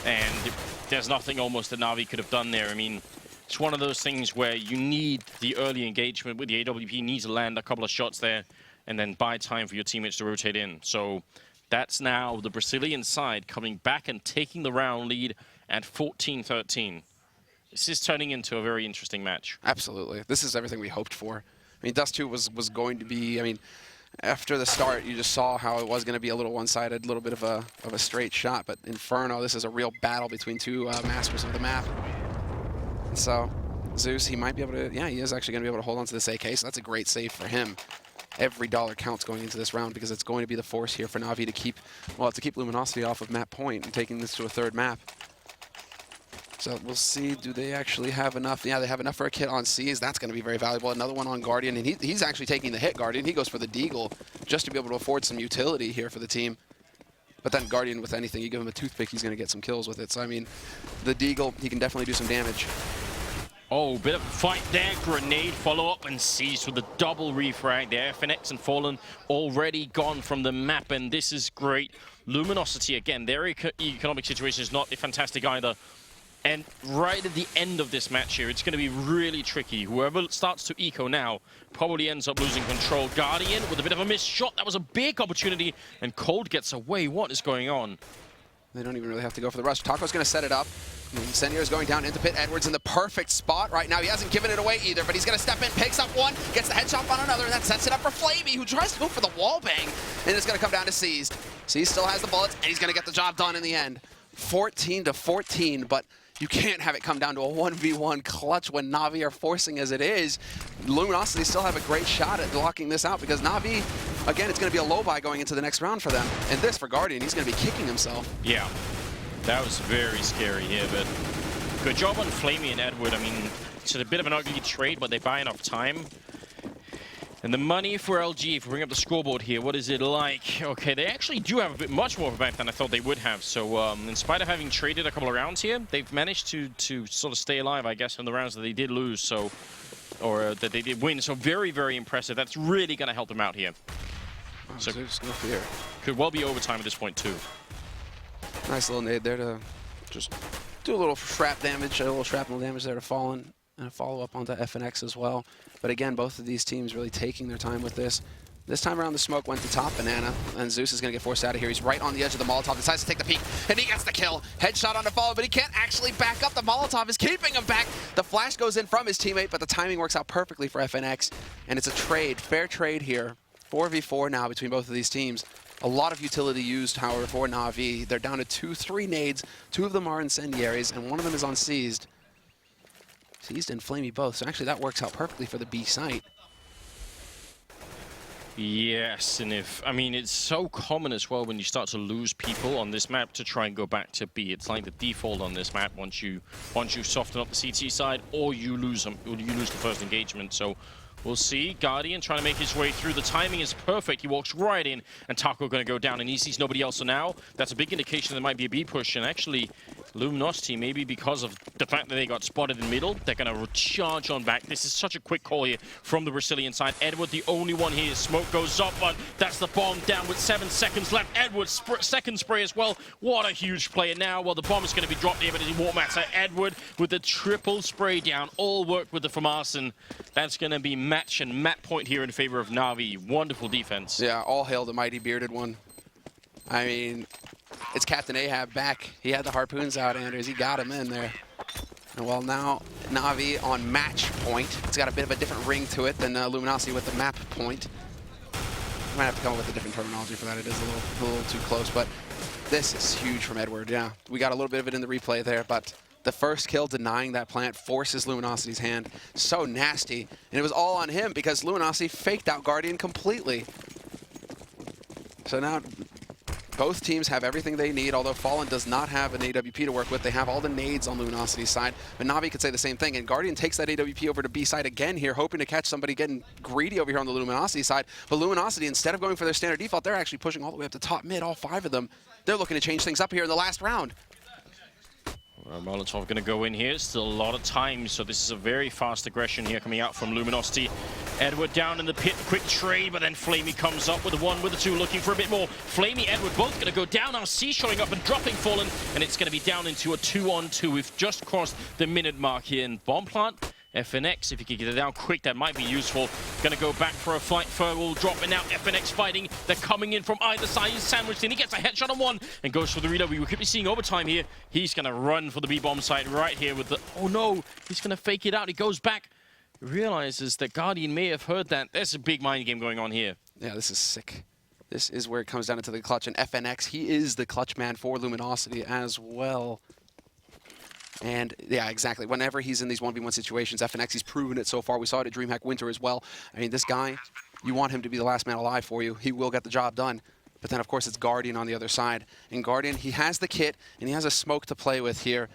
and there's nothing almost that NaVi could have done there. I mean, it's one of those things where you need the early engagement with the AWP, needs to land a couple of shots there, and then buy time for your teammates to rotate in. So that's now the Brazilian side coming back and taking the round lead at 14-13. This is turning into a very interesting match. Absolutely. This is everything we hoped for. I mean, Dust 2 was going to be, I mean, after the start, you just saw how it was going to be a little one-sided, a little bit of a straight shot. But Inferno, this is a real battle between two masters of the map. And so Zeus, he might be able to, yeah, he is actually going to be able to hold on to this AK, so that's a great save for him. Every dollar counts going into this round because it's going to be the force here for NaVi to keep Luminosity off of map point and taking this to a third map. So we'll see, do they actually have enough? Yeah, they have enough for a kit on C's. That's going to be very valuable. Another one on Guardian, and he's actually taking the hit, Guardian. He goes for the Deagle just to be able to afford some utility here for the team. But then Guardian, with anything, you give him a toothpick, he's going to get some kills with it. So, I mean, the Deagle, he can definitely do some damage. Oh, bit of a fight there. Grenade follow-up and seized with the double refrag there. FNX and Fallen already gone from the map, and this is great. Luminosity, again, their economic situation is not fantastic either. And right at the end of this match here, it's going to be really tricky. Whoever starts to eco now probably ends up losing control. Guardian with a bit of a missed shot. That was a big opportunity, and Cold gets away. What is going on? They don't even really have to go for the rush. Taco's going to set it up. Senier's going down into pit. Edwards in the perfect spot right now. He hasn't given it away either, but he's going to step in, picks up one, gets the headshot on another, and that sets it up for Flavey, who tries to go for the wall bang, and it's going to come down to Seized. Seized still has the bullets, and he's going to get the job done in the end. 14-14, but you can't have it come down to a 1v1 clutch when NaVi are forcing as it is. Luminosity still have a great shot at blocking this out because NaVi, again, it's going to be a low buy going into the next round for them. And this for Guardian, he's going to be kicking himself. Yeah, that was very scary here, but good job on Flamey and Edward. I mean, it's a bit of an ugly trade, but they buy enough time. And the money for LG, if we bring up the scoreboard here, what is it like? Okay, they actually do have a bit much more of a bank than I thought they would have. So in spite of having traded a couple of rounds here, they've managed to sort of stay alive, I guess, in the rounds that they did lose, so or that they did win. So very, very impressive. That's really going to help them out here. Oh, so no fear. Could well be overtime at this point, too. Nice little nade there to just do a little shrapnel damage there to Fallen. And a follow-up onto FNX as well. But again, both of these teams really taking their time with this. This time around, the smoke went to top Banana, and Zeus is going to get forced out of here. He's right on the edge of the Molotov, decides to take the peek, and he gets the kill. Headshot on the follow, but he can't actually back up. The Molotov is keeping him back. The flash goes in from his teammate, but the timing works out perfectly for FNX, and it's a trade, fair trade here. 4v4 now between both of these teams. A lot of utility used, however, for NaVi. They're down to 2-3 nades. 2 of them are incendiaries, and 1 of them is on Seized. Seized and Flamey both, so actually that works out perfectly for the B site. Yes, and I mean, it's so common as well when you start to lose people on this map to try and go back to B. It's like the default on this map once you soften up the CT side, or you lose them, or you lose the first engagement. So we'll see. Guardian trying to make his way through. The timing is perfect. He walks right in, and Taco going to go down, and he sees nobody else. So now that's a big indication there might be a B push. And actually, Luminosity, maybe because of the fact that they got spotted in middle, they're going to charge on back. This is such a quick call here from the Brazilian side. Edward, the only one here. Smoke goes up, but that's the bomb down with 7 seconds left. Edward, second spray as well. What a huge play. And now, well, the bomb is going to be dropped here, but he won't matter. Edward with the triple spray down. All work with the Farmason. That's going to be match and map point here in favor of NaVi. Wonderful defense. Yeah, all hail the mighty bearded one. I mean, it's Captain Ahab back. He had the harpoons out, Anders. He got him in there. And well, now NaVi on match point. It's got a bit of a different ring to it than Luminosity with the map point. Might have to come up with a different terminology for that. It is a little too close, but this is huge from Edward. Yeah, we got a little bit of it in the replay there, but the first kill denying that plant forces Luminosity's hand. So nasty. And it was all on him because Luminosity faked out Guardian completely. So now both teams have everything they need, although Fallen does not have an AWP to work with. They have all the nades on Luminosity's side, but NaVi could say the same thing. And Guardian takes that AWP over to B side again here, hoping to catch somebody getting greedy over here on the Luminosity side. But Luminosity, instead of going for their standard default, they're actually pushing all the way up to top mid, all 5 of them. They're looking to change things up here in the last round. Molotov going to go in here. Still a lot of time, so this is a very fast aggression here coming out from Luminosity. Edward down in the pit, quick trade, but then Flamey comes up with the 1, with the 2, looking for a bit more. Flamey, Edward both going to go down. Now C showing up and dropping Fallen, and it's going to be down into a 2-on-2. We've just crossed the minute mark here in bomb plant. FNX, if you can get it down quick, that might be useful. Going to go back for a fight. Fur will drop, and now FNX fighting. They're coming in from either side. He's sandwiched in. He gets a headshot on 1 and goes for the reload. We could be seeing overtime here. He's going to run for the B-bomb side right here with the... Oh no, he's going to fake it out. He goes back. Realizes that Guardian may have heard that. There's a big mind game going on here. Yeah, this is sick. This is where it comes down into the clutch. And FNX, he is the clutch man for Luminosity as well. And yeah, exactly. Whenever he's in these 1v1 situations, FNX, he's proven it so far. We saw it at DreamHack Winter as well. I mean, this guy, you want him to be the last man alive for you. He will get the job done. But then, of course, it's Guardian on the other side. And Guardian, he has the kit, and he has a smoke to play with here.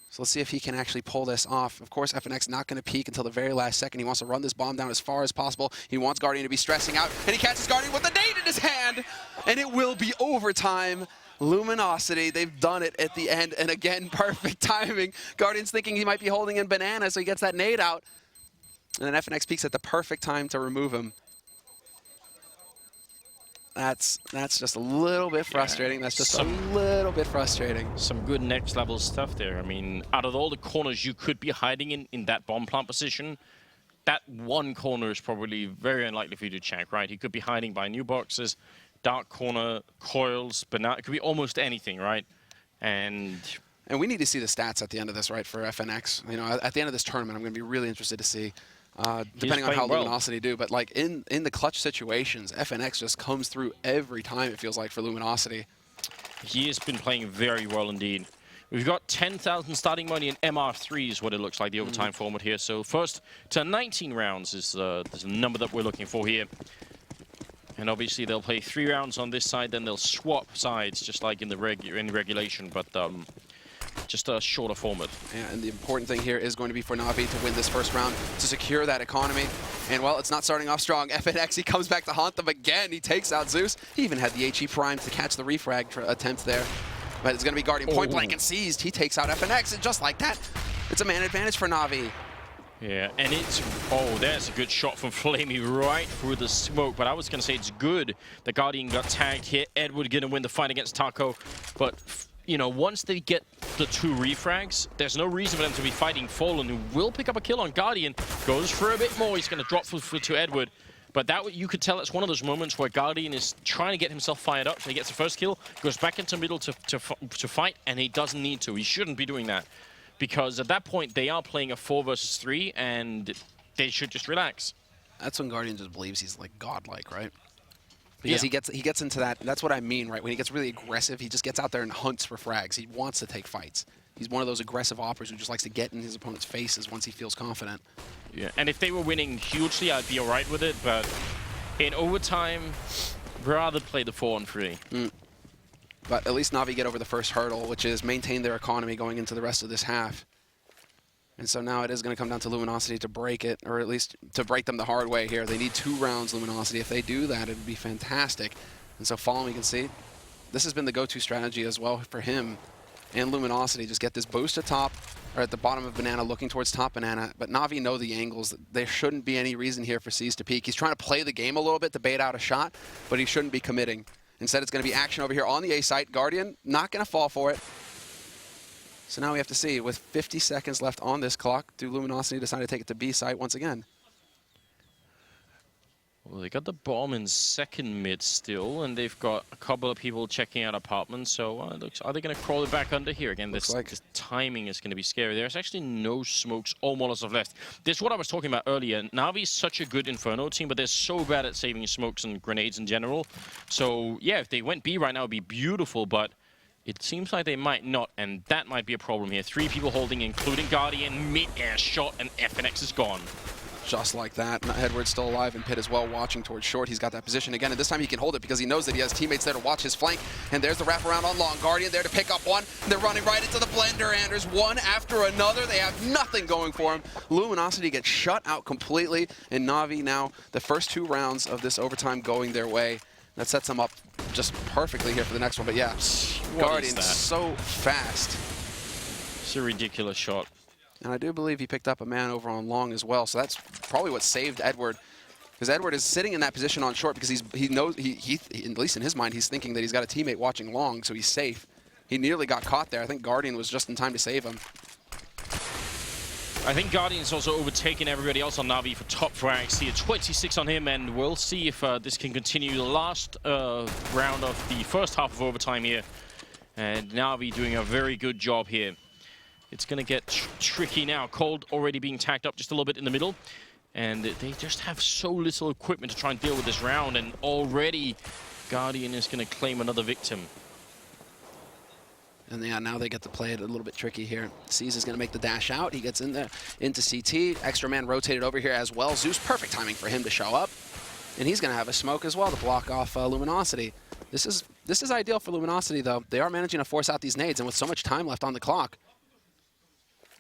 So let's see if he can actually pull this off. Of course, FNX not going to peek until the very last second. He wants to run this bomb down as far as possible. He wants Guardian to be stressing out, and he catches Guardian with a nade in his hand, and it will be overtime. Luminosity, they've done it at the end, and again, perfect timing. Guardian's thinking he might be holding in Banana, so he gets that nade out. And then FNX peeks at the perfect time to remove him. That's just a little bit frustrating. That's just a little bit frustrating. Some good next level stuff there. I mean, out of all the corners you could be hiding in that bomb plant position, that one corner is probably very unlikely for you to check, right? He could be hiding by new boxes, dark corner, coils, banana. It could be almost anything, right? And we need to see the stats at the end of this, right, for FNX. You know, at the end of this tournament, I'm going to be really interested to see, depending on how Luminosity do. But like in the clutch situations, FNX just comes through every time, it feels like, for Luminosity. He has been playing very well indeed. We've got 10,000 starting money in MR3 is what it looks like, the overtime format here. So first to 19 rounds is the number that we're looking for here. And obviously they'll play 3 rounds on this side, then they'll swap sides, just like in the regulation, but just a shorter format. Yeah, and the important thing here is going to be for NaVi to win this first round, to secure that economy. And, well, it's not starting off strong. FNX, he comes back to haunt them again. He takes out Zeus. He even had the HE Prime to catch the refrag attempt there. But it's going to be Guardian point blank and seized. He takes out FNX, and just like that, it's a man advantage for NaVi. Yeah, and it's... Oh, there's a good shot from Flamey right through the smoke. But I was going to say it's good the Guardian got tagged here. Edward going to win the fight against Taco. But, you know, once they get the 2 refrags, there's no reason for them to be fighting Fallen, who will pick up a kill on Guardian. Goes for a bit more. He's going to drop to Edward. But that you could tell it's one of those moments where Guardian is trying to get himself fired up, so he gets the first kill, goes back into middle to fight, and he doesn't need to. He shouldn't be doing that. Because at that point, they are playing a 4 versus 3, and they should just relax. That's when Guardian just believes he's like godlike, right? Because he gets into that. That's what I mean, right? When he gets really aggressive, he just gets out there and hunts for frags. He wants to take fights. He's one of those aggressive operators who just likes to get in his opponent's faces once he feels confident. Yeah, and if they were winning hugely, I'd be all right with it. But in overtime, rather play the 4-on-3. But at least NaVi get over the first hurdle, which is maintain their economy going into the rest of this half. And so now it is going to come down to Luminosity to break it, or at least to break them the hard way here. They need 2 rounds, Luminosity. If they do that, it would be fantastic. And so following, you can see, this has been the go-to strategy as well for him and Luminosity. Just get this boost at top, or at the bottom of Banana, looking towards top Banana. But NaVi know the angles. There shouldn't be any reason here for C's to peek. He's trying to play the game a little bit to bait out a shot, but he shouldn't be committing. Instead, it's going to be action over here on the A site. Guardian not going to fall for it. So now we have to see, with 50 seconds left on this clock, do Luminosity decide to take it to B site once again? Well, they got the bomb in second mid still, and they've got a couple of people checking out apartments. So are they going to crawl it back under here again? This timing is going to be scary. There's actually no smokes or Molotov left. This is what I was talking about earlier. NaVi is such a good Inferno team, but they're so bad at saving smokes and grenades in general. So yeah, if they went B right now, it would be beautiful, but it seems like they might not, and that might be a problem here. 3 people holding, including Guardian, mid-air shot, and FNX is gone. Just like that. Edward's still alive in pit as well, watching towards short. He's got that position again, and this time he can hold it because he knows that he has teammates there to watch his flank. And there's the wraparound on long. Guardian there to pick up one. They're running right into the blender, and there's one after another. They have nothing going for him. Luminosity gets shut out completely, and NaVi now, the first 2 rounds of this overtime going their way. That sets them up just perfectly here for the next one. But yeah, Guardian's so fast. It's a ridiculous shot. And I do believe he picked up a man over on long as well. So that's probably what saved Edward. Because Edward is sitting in that position on short because he knows, he at least in his mind, he's thinking that he's got a teammate watching long, so he's safe. He nearly got caught there. I think Guardian was just in time to save him. I think Guardian's also overtaken everybody else on NaVi for top frags here. 26 on him, and we'll see if this can continue. The last round of the first half of overtime here. And NaVi doing a very good job here. It's going to get tricky now. Cold already being tacked up just a little bit in the middle. And they just have so little equipment to try and deal with this round. And already Guardian is going to claim another victim. And yeah, now they get to play it a little bit tricky here. C's is going to make the dash out. He gets in there into CT. Extra man rotated over here as well. Zeus, perfect timing for him to show up. And he's going to have a smoke as well to block off Luminosity. This is ideal for Luminosity, though. They are managing to force out these nades, and with so much time left on the clock,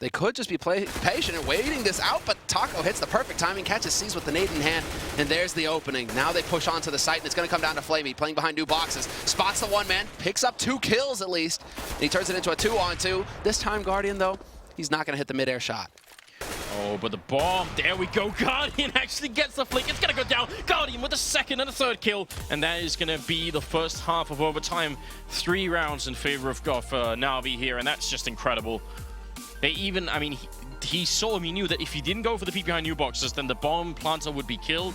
they could just be patient and waiting this out, but Taco hits the perfect timing, catches C's with the nade in hand, and there's the opening. Now they push onto the site, and it's going to come down to Flamey, playing behind new boxes. Spots the 1-man, picks up 2 kills at least, and he turns it into a 2-on-2. This time, Guardian, though, he's not going to hit the mid-air shot. Oh, but the bomb, there we go. Guardian actually gets the flick. It's going to go down. Guardian with a 2nd and a 3rd kill. And that is going to be the first half of overtime. 3 rounds in favor of NaVi here, and that's just incredible. They even, I mean, he saw him. He knew that if he didn't go for the peek behind new boxes, then the bomb planter would be killed.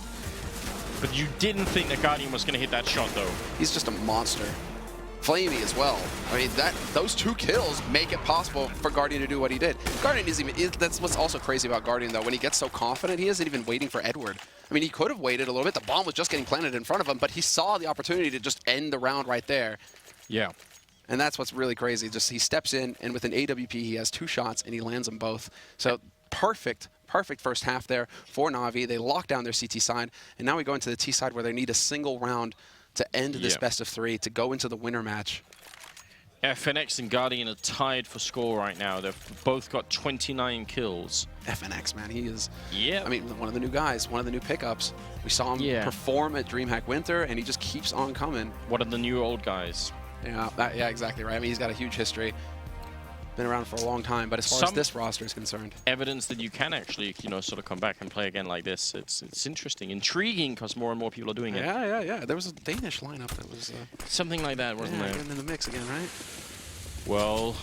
But you didn't think that Guardian was going to hit that shot, though. He's just a monster. Flamey as well. I mean, those 2 kills make it possible for Guardian to do what he did. Guardian isn't even, that's what's also crazy about Guardian, though. When he gets so confident, he isn't even waiting for Edward. I mean, he could have waited a little bit. The bomb was just getting planted in front of him, but he saw the opportunity to just end the round right there. Yeah. And that's what's really crazy. Just he steps in, and with an AWP, he has 2 shots, and he lands them both. So perfect first half there for NaVi. They lock down their CT side, and now we go into the T side where they need a single round to end this best of 3, to go into the winner match. FNX and Guardian are tied for score right now. They've both got 29 kills. FNX, man, he is, yeah. I mean, one of the new guys, one of the new pickups. We saw him perform at DreamHack Winter, and he just keeps on coming. One of the new old guys. Yeah, yeah, exactly right. I mean, he's got a huge history. Been around for a long time, but as far as this roster is concerned, evidence that you can actually, you know, sort of come back and play again like this. It's interesting, intriguing, because more and more people are doing it. Yeah. There was a Danish lineup that was something like that, wasn't there? Getting in the mix again, right? Well,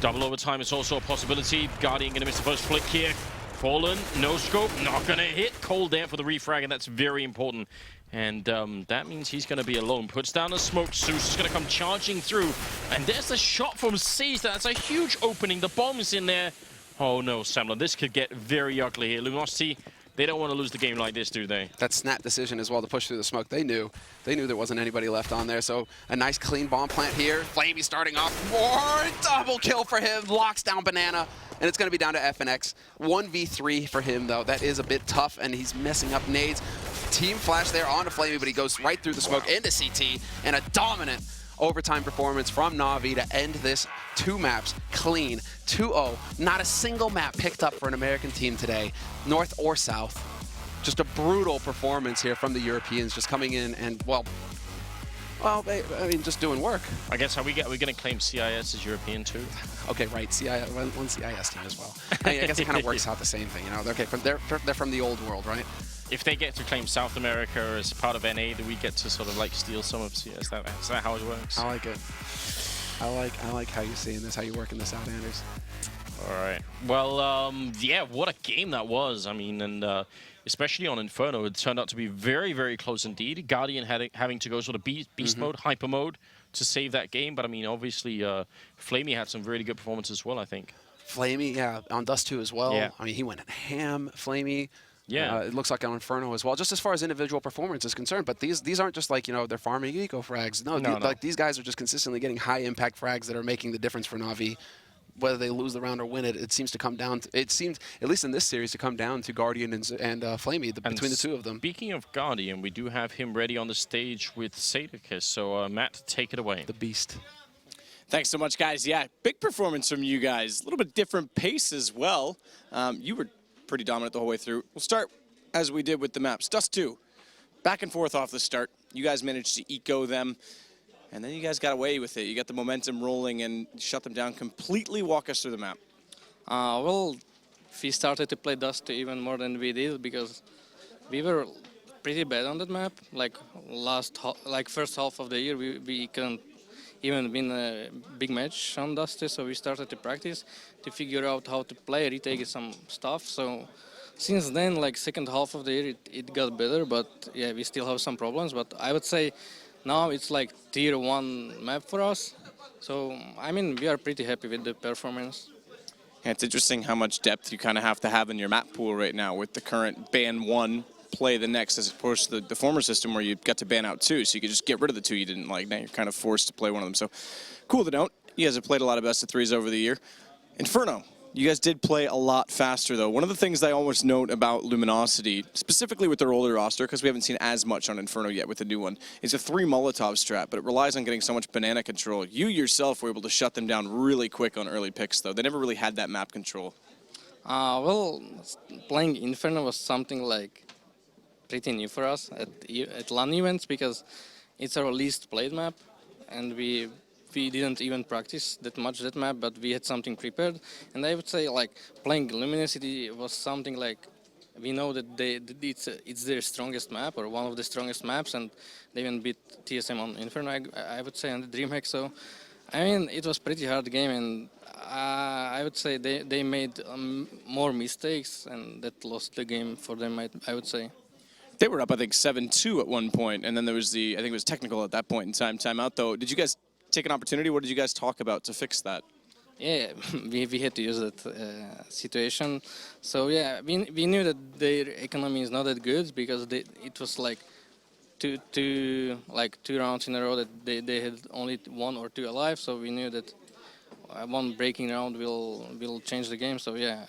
double overtime is also a possibility. Guardian going to miss the first flick here. Fallen, no scope, not gonna hit. Cold there for the refrag, and that's very important. And that means he's gonna be alone. Puts down a smoke, Zeus is gonna come charging through. And there's a shot from Caesar. That's a huge opening. The bomb's in there. Oh no, Samler, this could get very ugly here. Luminosity, they don't want to lose the game like this, do they? That snap decision as well to push through the smoke. They knew there wasn't anybody left on there. So a nice clean bomb plant here. Flamey starting off. More double kill for him. Locks down Banana. And it's going to be down to FNX. 1v3 for him, though. That is a bit tough, and he's messing up nades. Team flash there onto Flamey, but he goes right through the smoke into CT. And a dominant overtime performance from NaVi to end this 2 maps clean. 2-0. Not a single map picked up for an American team today, north or south. Just a brutal performance here from the Europeans, just coming in and, well, I mean, just doing work. I guess are we going to claim CIS as European too? Okay, right. CIS, one CIS team as well. I guess it kind of works out the same thing, you know. Okay, they're from the old world, right? If they get to claim South America as part of NA, do we get to sort of like steal some of CS? Is that how it works? I like it. I like how you're seeing this, how you're working this out, Anders. All right. Well, yeah, what a game that was. I mean, and especially on Inferno, it turned out to be very, very close indeed. Guardian having to go sort of beast mode, hyper mode to save that game. But I mean, obviously, Flamey had some really good performances as well, I think. Flamey, yeah, on Dust 2 as well. Yeah. I mean, he went ham, Flamey. Yeah. It looks like on Inferno as well, just as far as individual performance is concerned. But these aren't just like, you know, they're farming eco frags. No, like these guys are just consistently getting high impact frags that are making the difference for NaVi. Whether they lose the round or win it, it seems to come down to, it seems, at least in this series, to come down to Guardian and Flamey, between the two of them. Speaking of Guardian, we do have him ready on the stage with Sadicus. So, Matt, take it away. The beast. Thanks so much, guys. Yeah, big performance from you guys. A little bit different pace as well. You were pretty dominant the whole way through. We'll start as we did with the maps. Dust 2, back and forth off the start. You guys managed to eco them, and then you guys got away with it. You got the momentum rolling and shut them down completely. Walk us through the map. Well, we started to play Dust 2 even more than we did because we were pretty bad on that map. Like first half of the year, we couldn't even win a big match on Dust 2, so we started to practice to figure out how to play, retake some stuff. So since then, like second half of the year, it got better, but yeah, we still have some problems. But I would say now it's like tier 1 map for us. So, I mean, we are pretty happy with the performance. Yeah, it's interesting how much depth you kind of have to have in your map pool right now with the current ban 1, play the next, as opposed to the former system where you got to ban out 2, so you could just get rid of the 2 you didn't like. Now you're kind of forced to play one of them. So, cool to note. You guys have played a lot of best of 3s over the year. Inferno. You guys did play a lot faster, though. One of the things that I always note about Luminosity, specifically with their older roster, because we haven't seen as much on Inferno yet with the new one, is a 3 Molotov strat, but it relies on getting so much banana control. You yourself were able to shut them down really quick on early picks, though. They never really had that map control. Well, playing Inferno was something like pretty new for us at LAN events because it's our least played map, and we didn't even practice that much that map, but we had something prepared. And I would say like playing Luminosity was something like we know that it's their strongest map or one of the strongest maps, and they even beat TSM on Inferno, I would say, on the DreamHack. So I mean, it was pretty hard game, and I would say they made more mistakes, and that lost the game for them, I would say. They were up, I think, 7-2 at one point, and then there was I think it was technical at that point in time. Timeout, though. Did you guys take an opportunity? What did you guys talk about to fix that? Yeah, we had to use that situation. So yeah, we knew that their economy is not that good because it was like two rounds in a row that they had only 1 or 2 alive. So we knew that one breaking round will change the game. So yeah,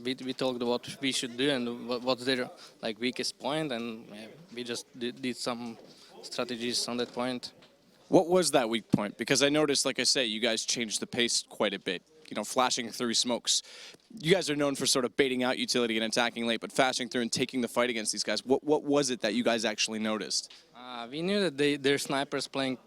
we talked what we should do and what's their like weakest point, and yeah, we just did some strategies on that point. What was that weak point? Because I noticed, like I say, you guys changed the pace quite a bit, you know, flashing through smokes. You guys are known for sort of baiting out utility and attacking late, but flashing through and taking the fight against these guys. What was it that you guys actually noticed? We knew that their snipers playing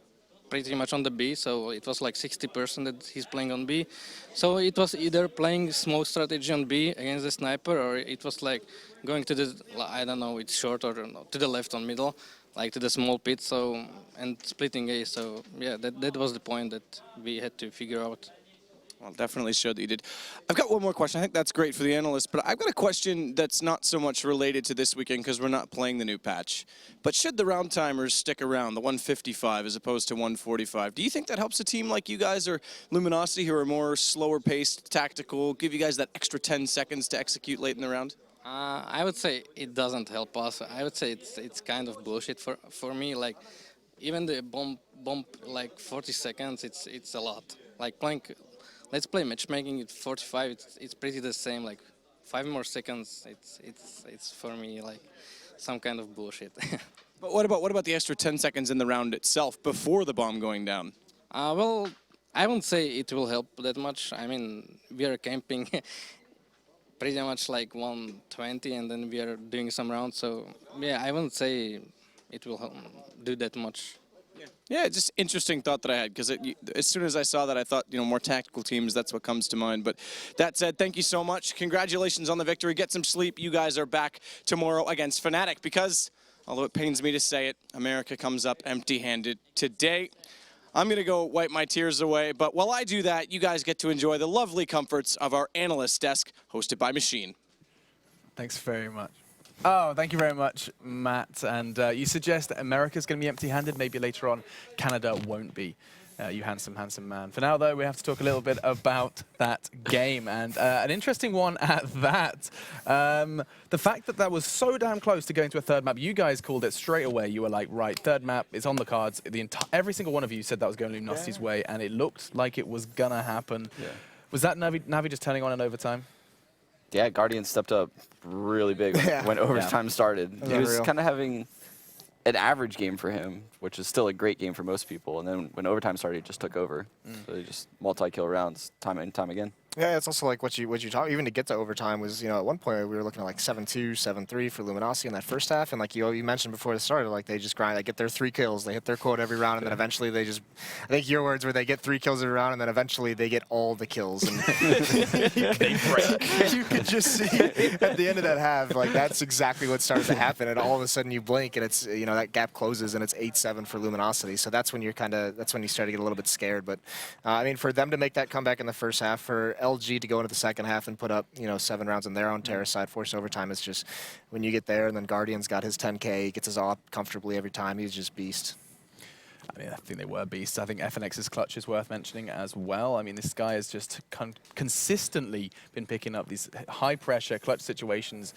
pretty much on the B, so it was like 60% that he's playing on B. So it was either playing smoke strategy on B against the sniper, or it was like going to the, I don't know, it's short or to the left on middle, like to the small pit, so, and splitting A. So yeah, that was the point that we had to figure out. Well, definitely showed that you did. I've got one more question. I think that's great for the analysts, but I've got a question that's not so much related to this weekend because we're not playing the new patch. But should the round timers stick around, the 155 as opposed to 145, do you think that helps a team like you guys or Luminosity, who are more slower paced, tactical, give you guys that extra 10 seconds to execute late in the round? I would say it doesn't help us. I would say it's kind of bullshit for me. Like even the bump like 40 seconds, it's a lot. Like playing. Let's play matchmaking at 45. It's pretty the same. Like 5 more seconds. It's for me like some kind of bullshit. But what about the extra 10 seconds in the round itself before the bomb going down? Well, I won't say it will help that much. I mean, we are camping pretty much like 120, and then we are doing some rounds. So yeah, I wouldn't say it will help, do that much. Yeah, just interesting thought that I had, because as soon as I saw that, I thought, more tactical teams, that's what comes to mind. But that said, thank you so much. Congratulations on the victory. Get some sleep. You guys are back tomorrow against Fnatic because, although it pains me to say it, America comes up empty-handed today. I'm going to go wipe my tears away, but while I do that, you guys get to enjoy the lovely comforts of our analyst desk, hosted by Machine. Thanks very much. Oh, thank you very much, Matt. And you suggest that America's going to be empty-handed. Maybe later on, Canada won't be. You handsome, handsome man. For now, though, we have to talk a little bit about that game. And an interesting one at that. The fact that was so damn close to going to a third map, you guys called it straight away. You were like, right, third map is on the cards. Every single one of you said that was going Luminosity's way, and it looked like it was going to happen. Yeah. Was that NaVi just turning on in overtime? Yeah, Guardian stepped up really big when overtime started. He was kind of having an average game for him, which is still a great game for most people. And then when overtime started, he just took over. So he just multi-kill rounds time and time again. Yeah, it's also like what you talk, even to get to overtime was, at one point we were looking at like 7-2, 7-3 for Luminosity in that first half. And like you mentioned before it started, like they just grind, they get their 3 kills, they hit their quota every round, and then eventually they just, I think your words were they get 3 kills every round, and then eventually they get all the kills. And they break. You could just see at the end of that half, like that's exactly what started to happen. And all of a sudden you blink and it's, that gap closes and it's 8-7 for Luminosity. So that's when you start to get a little bit scared. But I mean, for them to make that comeback in the first half, for LG to go into the second half and put up, 7 rounds on their own terror side, force overtime, is just when you get there. And then Guardian's got his 10K, he gets his AWP comfortably every time. He's just beast. I mean, I think they were beasts. I think FNX's clutch is worth mentioning as well. I mean, this guy has just consistently been picking up these high-pressure clutch situations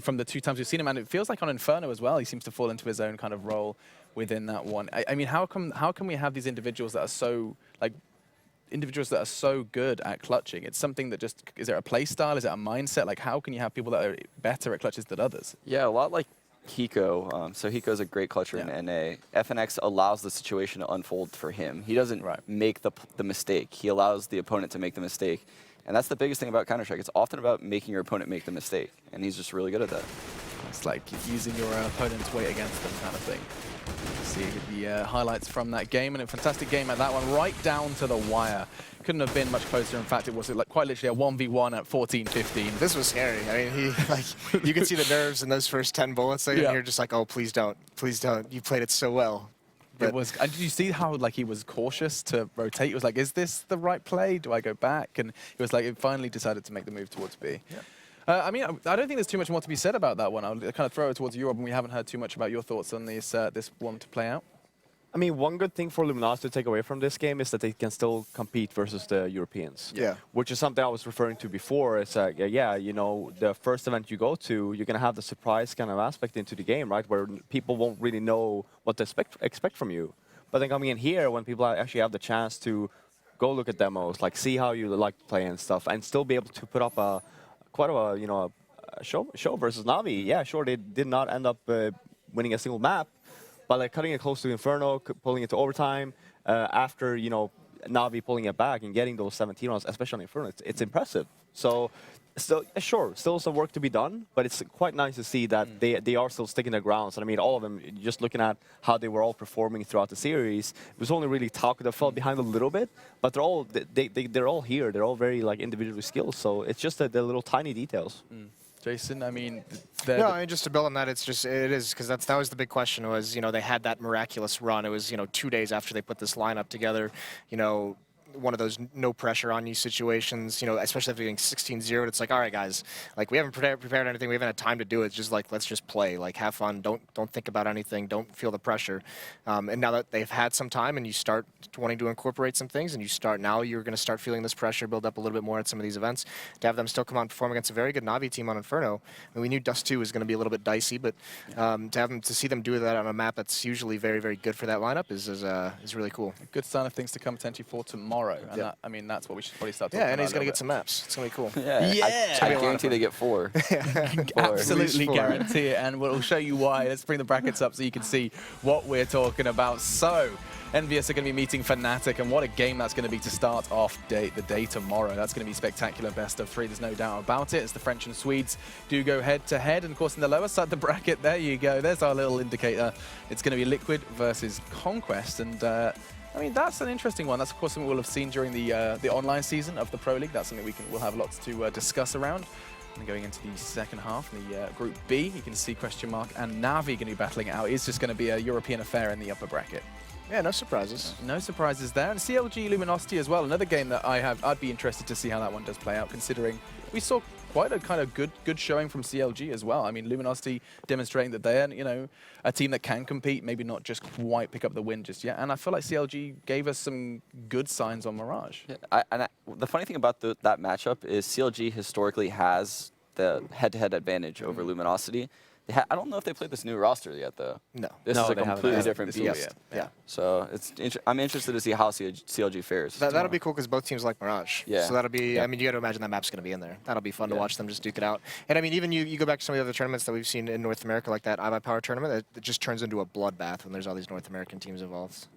from the 2 times we've seen him, and it feels like on Inferno as well, he seems to fall into his own kind of role within that one. I mean, how can we have these individuals that are so good at clutching? It's something that just, is there a play style? Is it a mindset? Like, how can you have people that are better at clutches than others? Yeah, a lot like Hiko. So Hiko's a great clutcher in NA. FNX allows the situation to unfold for him. He doesn't make the mistake. He allows the opponent to make the mistake. And that's the biggest thing about Counter-Strike. It's often about making your opponent make the mistake. And he's just really good at that. It's like using your opponent's weight against them kind of thing. See the highlights from that game, and a fantastic game at that one, right down to the wire. Couldn't have been much closer. In fact, it was like quite literally a 1v1 at 14-15. This was scary. I mean, you could see the nerves in those first 10 bullets. And you're just like, oh, please don't, please don't. You played it so well. It was. And did you see how he was cautious to rotate? He was like, is this the right play? Do I go back? And it was like, it finally decided to make the move towards B. Yeah. I mean, I don't think there's too much more to be said about that one. I'll kind of throw it towards you, Rob, and we haven't heard too much about your thoughts on this one to play out. I mean, one good thing for Luminosity to take away from this game is that they can still compete versus the Europeans. Yeah. Which is something I was referring to before. It's the first event you go to, you're going to have the surprise kind of aspect into the game, right? Where people won't really know what to expect from you. But then coming in here, when people actually have the chance to go look at demos, like see how you like to play and stuff, and still be able to put up a show versus NaVi. Yeah, sure, they did not end up winning a single map, but like cutting it close to Inferno, pulling it to overtime, after NaVi pulling it back and getting those 17 rounds, especially on Inferno, it's impressive. So, still, sure, still some work to be done, but it's quite nice to see that they are still sticking their grounds. And I mean, all of them, just looking at how they were all performing throughout the series, it was only really Taco that fell behind a little bit, but they're all here. They're all very like individually skilled. So it's just the little tiny details. Jason, I mean, no, I mean, just to build on that, it is because that was the big question was, they had that miraculous run. It was, 2 days after they put this lineup together, one of those no pressure on you situations, you know, especially after getting 16-0. It's like, all right, guys, like we haven't prepared anything. We haven't had time to do it. It's just like, let's just play, like have fun. Don't think about anything. Don't feel the pressure. And now that they've had some time and you start wanting to incorporate some things and now you're going to start feeling this pressure build up a little bit more at some of these events. To have them still come out and perform against a very good NaVi team on Inferno. And we knew Dust 2 was going to be a little bit dicey, but to see them do that on a map that's usually very, very good for that lineup is really cool. A good sign of things to come potentially for tomorrow. And that, I mean, that's what we should probably start talking about. Yeah, and he's going to get some maps. It's going to be cool. Yeah, I guarantee they get 4. Absolutely guarantee it, and we'll show you why. Let's bring the brackets up so you can see what we're talking about. So, Envious are going to be meeting Fnatic, and what a game that's going to be to start off the day tomorrow. That's going to be spectacular, best of 3, there's no doubt about it, as the French and Swedes do go head-to-head. And of course, in the lower side of the bracket, there you go, there's our little indicator. It's going to be Liquid versus Conquest, and I mean, that's an interesting one. That's, of course, something we'll have seen during the online season of the Pro League. That's something we'll have lots to discuss around. And going into the second half, in the Group B, you can see Question Mark and NaVi going to be battling it out. It's just going to be a European affair in the upper bracket. Yeah, no surprises. No surprises there. And CLG Luminosity as well, another game that I'd be interested to see how that one does play out, considering we saw quite a kind of good showing from CLG as well. I mean, Luminosity demonstrating that they're, you know, a team that can compete, maybe not just quite pick up the win just yet. And I feel like CLG gave us some good signs on Mirage. Yeah, the funny thing about that matchup is CLG historically has the head-to-head advantage over Luminosity. I don't know if they played this new roster yet, though. No. This is a completely different beast. Yeah. So I'm interested to see how CLG fares. That'll be cool because both teams like Mirage. Yeah. So that'll be, I mean, you got to imagine that map's going to be in there. That'll be fun to watch them just duke it out. And I mean, even you go back to some of the other tournaments that we've seen in North America, like that iBuyPower tournament, it just turns into a bloodbath when there's all these North American teams involved.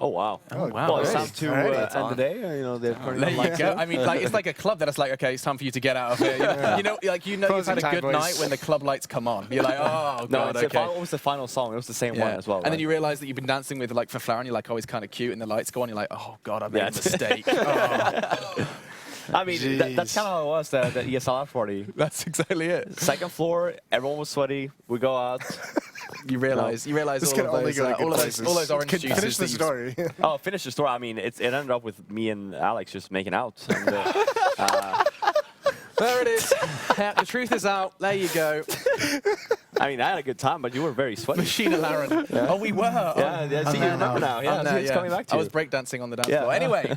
Oh, wow. Oh, wow. Well, it's time to end the day. You know, there you go. I mean, like, it's like a club that it's like, okay, it's time for you to get out of here. You know, you've had a good night when the club lights come on. You're like, oh, God, okay. What was the final song? It was the same one as well. And then you realize that you've been dancing with, like, Faflara, and you're like, oh, he's kind of cute, and the lights go on, you're like, oh, God, I made a mistake. I mean, that's kind of how it was, the ESL party. That's exactly it. Second floor, everyone was sweaty. We go out. You realize all those orange juices. Finish the story. Oh, finish the story. I mean, it ended up with me and Alex just making out. And, there it is. The truth is out. There you go. I mean, I had a good time, but you were very sweaty. Machina Laren. Yeah. Oh, we were. Yeah, see, you remember now. Yeah, it's coming back to you. I was breakdancing on the dance floor. Anyway,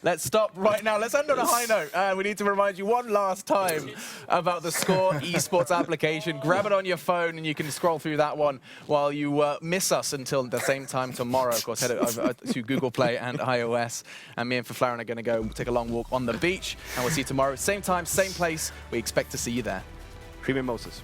let's stop right now. Let's end on a high note. We need to remind you one last time about the Score esports application. Grab it on your phone, and you can scroll through that one while you miss us until the same time tomorrow. Of course, head over to Google Play and iOS. And me and Faflara are going to go take a long walk on the beach. And we'll see you tomorrow. Same time, same place. We expect to see you there. Premium Moses.